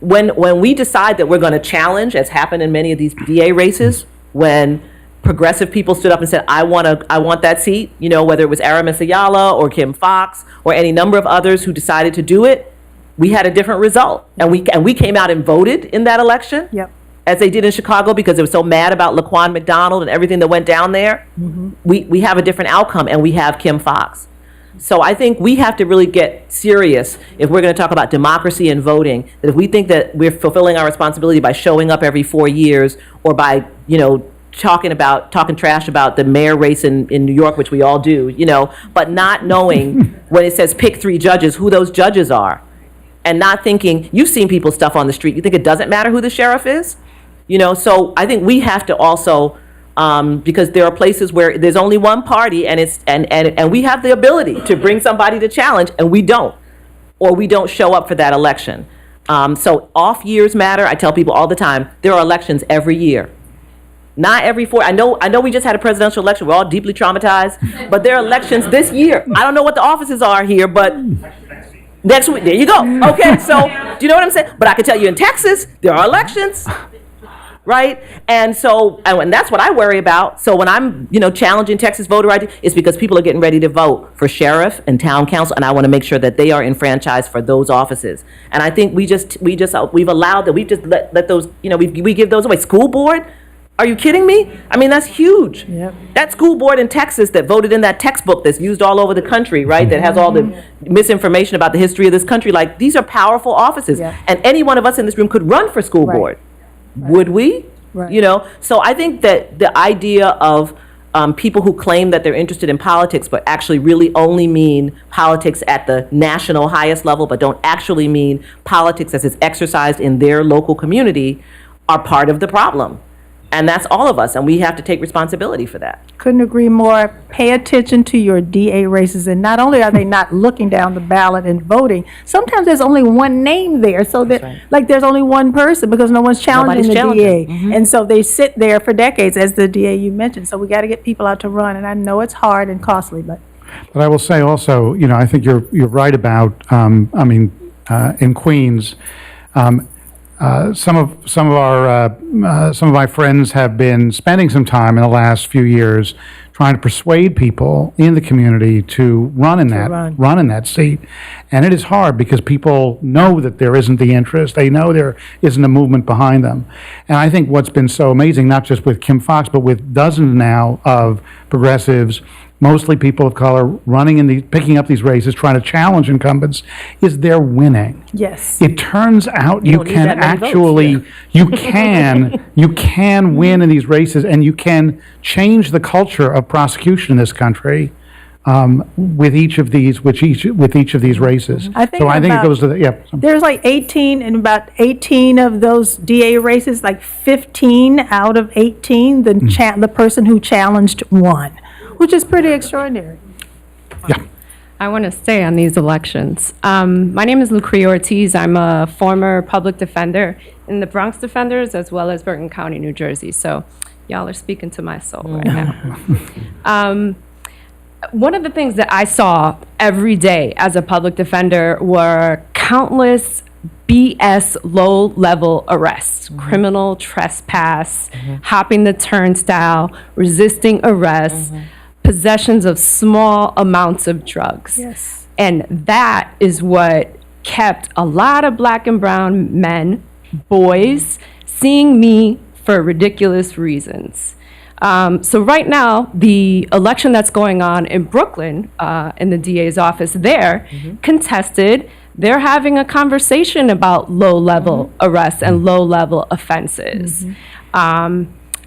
when we decide that we're going to challenge, as happened in many of these DA races, when progressive people stood up and said, I want that seat, whether it was Aramis Ayala or Kim Foxx or any number of others who decided to do it, we had a different result. And we came out and voted in that election, as they did in Chicago, because they were so mad about Laquan McDonald and everything that went down there. We have a different outcome, and we have Kim Foxx. So I think we have to really get serious if we're going to talk about democracy and voting, that if we think that we're fulfilling our responsibility by showing up every 4 years or by, talking trash about the mayor race in New York, which we all do, but not knowing when it says pick 3 judges, who those judges are, and not thinking, you've seen people stuff on the street, you think it doesn't matter who the sheriff is? So I think we have to also Because there are places where there's only one party, and and we have the ability to bring somebody to challenge, and we don't, or we don't show up for that election. So off years matter. I tell people all the time, there are elections every year. Not every 4. I know we just had a presidential election. We're all deeply traumatized, but there are elections this year. I don't know what the offices are here, but next week, there you go. Okay, so do you know what I'm saying? But I can tell you in Texas, there are elections, right? And so, and that's what I worry about. So when I'm, challenging Texas voter ID, it's because people are getting ready to vote for sheriff and town council, and I want to make sure that they are enfranchised for those offices. And I think we've allowed that. We've just let those, we give those away. School board. Are you kidding me? I mean, that's huge. Yep. That school board in Texas that voted in that textbook that's used all over the country, right? That has all the misinformation about the history of this country. Like, these are powerful offices. Yep. And any one of us in this room could run for school board. Would we? Right. So I think that the idea of people who claim that they're interested in politics but actually really only mean politics at the national highest level, but don't actually mean politics as it's exercised in their local community, are part of the problem. And that's all of us, and we have to take responsibility for that. Couldn't agree more. Pay attention to your DA races, and not only are they not looking down the ballot and voting, sometimes there's only one name there, so that, like, there's only one person because no one's challenging Nobody's the DA. challenging. And so they sit there for decades as the DA you mentioned. So we got to get people out to run, and I know it's hard and costly, but. But I will say also, I think you're right about, in Queens, some of my friends have been spending some time in the last few years trying to persuade people in the community to run in that seat, and it is hard because people know that there isn't the interest. They know there isn't a movement behind them, and I think what's been so amazing, not just with Kim Foxx, but with dozens now of progressives, mostly people of color, picking up these races, trying to challenge incumbents, is they're winning. Yes. It turns out you don't need can that many votes, actually, you can win in these races, and you can change the culture of prosecution in this country with each of these races. I think So I think it about- goes to the, There's like 18, and about 18 of those DA races, like 15 out of 18, the person who challenged won, which is pretty extraordinary. I want to stay on these elections. My name is Lucrea Ortiz. I'm a former public defender in the Bronx Defenders as well as Bergen County, New Jersey. So y'all are speaking to my soul right now. One of the things that I saw every day as a public defender were countless BS low-level arrests, criminal trespass, hopping the turnstile, resisting arrest, possessions of small amounts of drugs. Yes. And that is what kept a lot of black and brown men, boys, seeing me for ridiculous reasons. So right now, the election that's going on in Brooklyn, in the DA's office there, contested, they're having a conversation about low-level arrests and low-level offenses.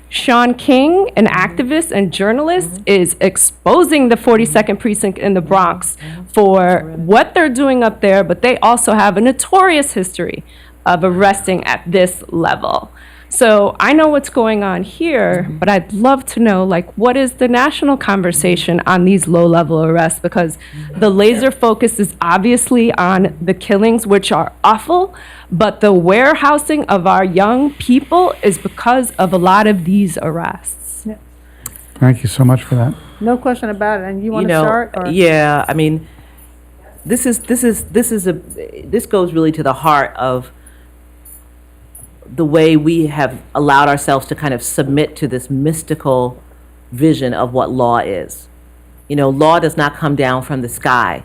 Sean King, an activist and journalist, is exposing the 42nd Precinct in the Bronx for what they're doing up there, but they also have a notorious history of arresting at this level. So I know what's going on here, but I'd love to know, what is the national conversation on these low-level arrests? Because the laser focus is obviously on the killings, which are awful, but the warehousing of our young people is because of a lot of these arrests. Thank you so much for that. No question about it. And you want to start? Or? Yeah, I mean, this goes really to the heart of the way we have allowed ourselves to kind of submit to this mystical vision of what law is. Law does not come down from the sky.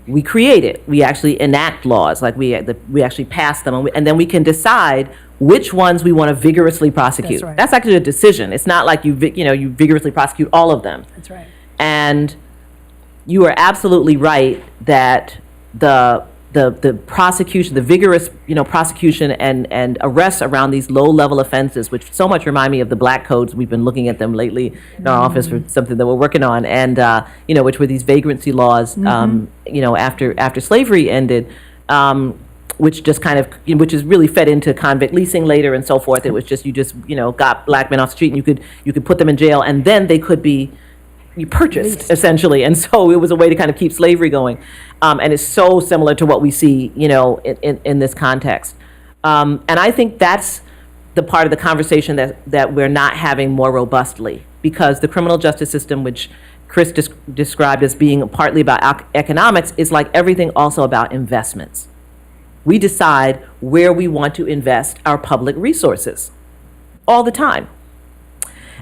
We create it. We actually enact laws, we actually pass them, and then we can decide which ones we want to vigorously prosecute. That's right. That's actually a decision. It's not like you vigorously prosecute all of them. That's right. And you are absolutely right that the prosecution, the vigorous, prosecution and arrests around these low-level offenses, which so much remind me of the black codes. We've been looking at them lately in our office for something that we're working on, and which were these vagrancy laws, after slavery ended. which just kind of, which is really fed into convict leasing later and so forth. It was just, got black men off the street and you could put them in jail, and then they could be purchased, essentially. And so it was a way to kind of keep slavery going. And it's so similar to what we see, in this context. And I think that's the part of the conversation that we're not having more robustly, because the criminal justice system, which Chris described as being partly about economics, is like everything also about investments. We decide where we want to invest our public resources all the time.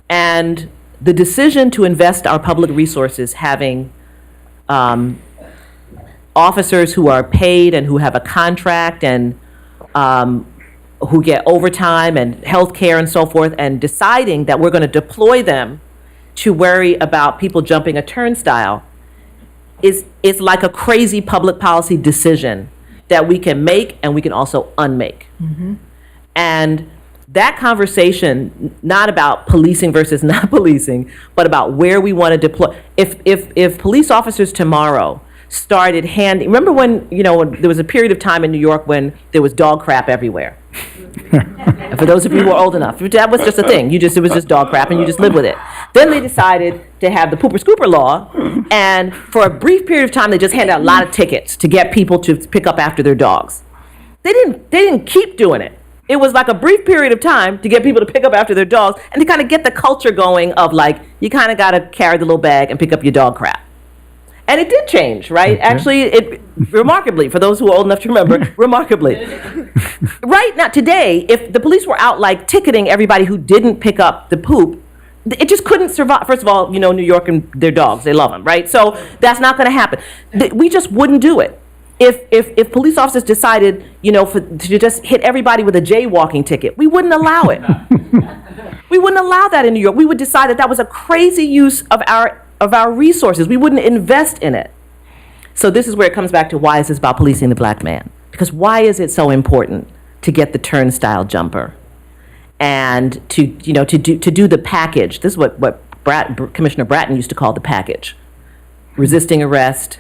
And the decision to invest our public resources, having officers who are paid and who have a contract and who get overtime and health care and so forth, and deciding that we're going to deploy them to worry about people jumping a turnstile is like a crazy public policy decision that we can make and we can also unmake. And that conversation, not about policing versus not policing, but about where we want to deploy. If police officers tomorrow started handing, remember when, when there was a period of time in New York when there was dog crap everywhere. And for those of you who are old enough, that was just a thing. It was just dog crap and you just lived with it. Then they decided to have the pooper scooper law, and for a brief period of time they just handed out a lot of tickets to get people to pick up after their dogs. They didn't keep doing it. It was like a brief period of time to get people to pick up after their dogs and to kind of get the culture going of like, you kind of got to carry the little bag and pick up your dog crap. And it did change, right? Actually, remarkably, for those who are old enough to remember, remarkably. Right now, today, if the police were out like ticketing everybody who didn't pick up the poop, it just couldn't survive. First of all, New York and their dogs, they love them, right? So that's not going to happen. We just wouldn't do it. If police officers decided, to just hit everybody with a jaywalking ticket, we wouldn't allow it. We wouldn't allow that in New York. We would decide that was a crazy use of our resources. We wouldn't invest in it. So this is where it comes back to, why is this about policing the black man? Because why is it so important to get the turnstile jumper and to do the package? This is what Commissioner Bratton used to call the package: resisting arrest,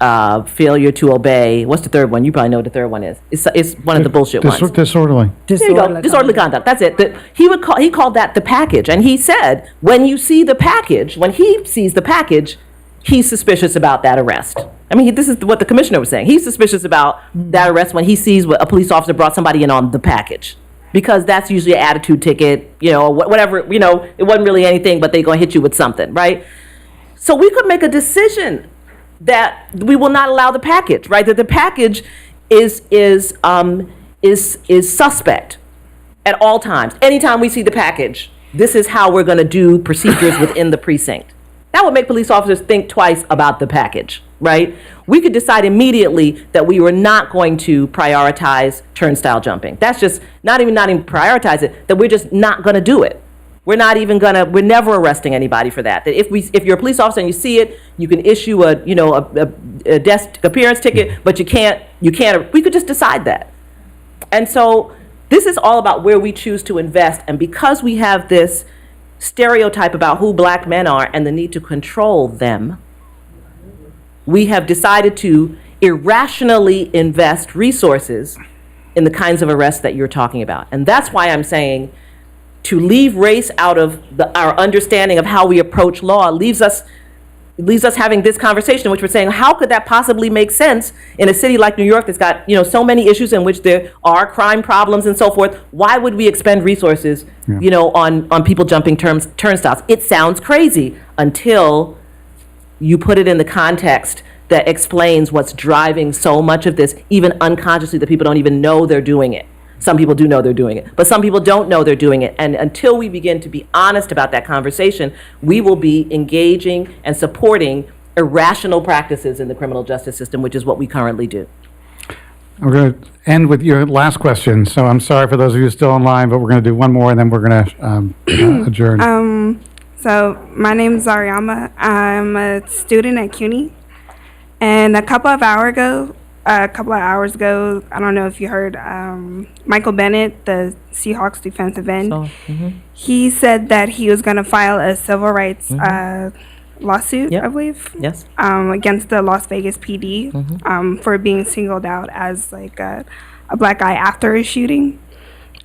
failure to obey. What's the third one? You probably know what the third one is. It's one of the bullshit ones. Disorderly. There you go. Disorderly conduct. That's it. He called that the package. And he said, when he sees the package, he's suspicious about that arrest. I mean, this is what the commissioner was saying. He's suspicious about that arrest when he sees a police officer brought somebody in on the package. Because that's usually an attitude ticket, whatever, it wasn't really anything, but they're going to hit you with something, right? So we could make a decision that we will not allow the package, right? That the package is suspect at all times. Anytime we see the package, this is how we're going to do procedures within the precinct. That would make police officers think twice about the package, right? We could decide immediately that we were not going to prioritize turnstile jumping. That's just not even prioritize it, that we're just not going to do it. We're never arresting anybody for that. That if you're a police officer and you see it, you can issue a desk appearance ticket, but you can't, we could just decide that. And so this is all about where we choose to invest. And because we have this stereotype about who black men are and the need to control them, we have decided to irrationally invest resources in the kinds of arrests that you're talking about. And that's why I'm saying, to leave race out of our understanding of how we approach law leaves us having this conversation in which we're saying, how could that possibly make sense in a city like New York that's got so many issues in which there are crime problems and so forth? Why would we expend resources on people jumping turnstiles? It sounds crazy until you put it in the context that explains what's driving so much of this, even unconsciously, that people don't even know they're doing it. Some people do know they're doing it, but some people don't know they're doing it. And until we begin to be honest about that conversation, we will be engaging and supporting irrational practices in the criminal justice system, which is what we currently do. We're going to end with your last question. So I'm sorry for those of you still online, but we're going to do one more and then we're going to adjourn. So my name is Ariama. I'm a student at CUNY. And a couple of hours ago, I don't know if you heard, Michael Bennett, the Seahawks defensive end, he said that he was going to file a civil rights lawsuit, Yep. I believe, Yes. against the Las Vegas PD for being singled out as like a black guy after a shooting.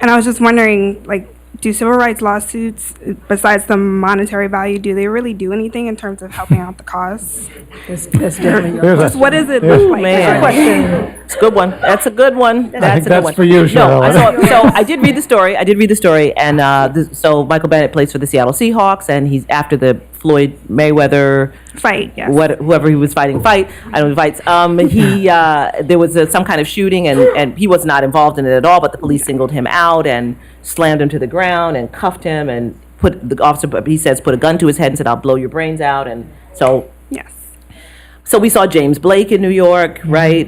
And I was just wondering, like, do civil rights lawsuits, besides the monetary value, do they really do anything in terms of helping out the cause? That's definitely There's a- What does it look like? Man. It's a good one. That's a good one. That's think a good that's one. for you, No, Sherrilyn. so I did read the story. And so Michael Bennett plays for the Seattle Seahawks, and he's after the Floyd Mayweather Fight, yes. whoever he was fighting fight. I don't know fights. There was some kind of shooting, and he was not involved in it at all. But the police singled him out and slammed him to the ground and cuffed him and put the officer. He says put a gun to his head and said, "I'll blow your brains out." And so. Yes. So we saw James Blake in New York, right?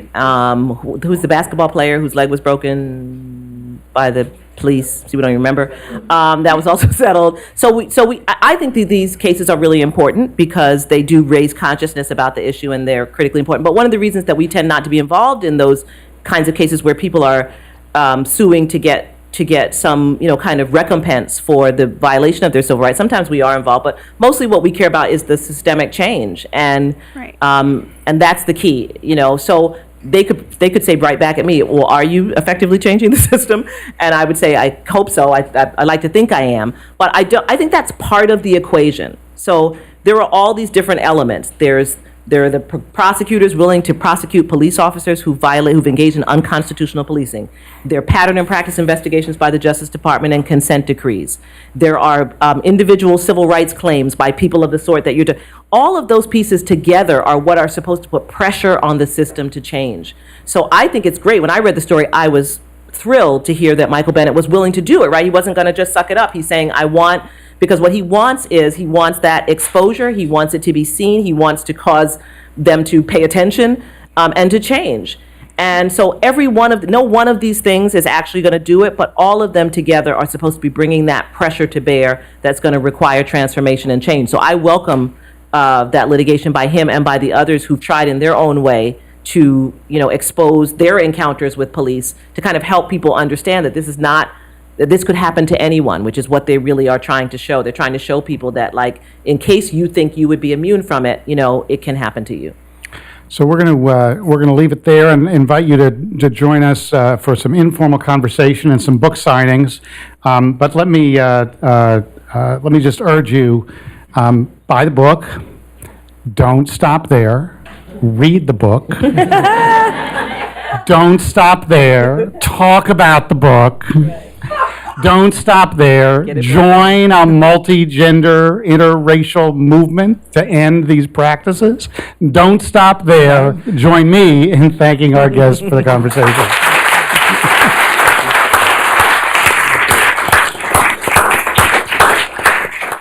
Who's the basketball player whose leg was broken by the police? See, we don't even remember. That was also settled. I think that these cases are really important because they do raise consciousness about the issue and they're critically important. But one of the reasons that we tend not to be involved in those kinds of cases where people are suing to get some, kind of recompense for the violation of their civil rights. Sometimes we are involved, but mostly what we care about is the systemic change, and Right. and that's the key. So they could say right back at me, well, are you effectively changing the system? And I would say, I hope so. I like to think I am, but I think that's part of the equation. So there are all these different elements. There are the prosecutors willing to prosecute police officers who've engaged in unconstitutional policing. There are pattern and practice investigations by the Justice Department and consent decrees. There are individual civil rights claims by people of the sort that you're doing. All of those pieces together are what are supposed to put pressure on the system to change. So I think it's great. When I read the story, I was thrilled to hear that Michael Bennett was willing to do it, right? He wasn't going to just suck it up. He's saying, because what he wants that exposure, he wants it to be seen, he wants to cause them to pay attention and to change. And so no one of these things is actually going to do it, but all of them together are supposed to be bringing that pressure to bear that's going to require transformation and change. So I welcome that litigation by him and by the others who've tried in their own way to expose their encounters with police to kind of help people understand that that this could happen to anyone, which is what they really are trying to show. They're trying to show people that, like, in case you think you would be immune from it, it can happen to you. So we're going to leave it there and invite you to join us for some informal conversation and some book signings. But let me just urge you, buy the book. Don't stop there. Read the book. Don't stop there. Talk about the book. Don't stop there. Join a multi-gender, interracial movement to end these practices. Don't stop there. Join me in thanking our guests for the conversation.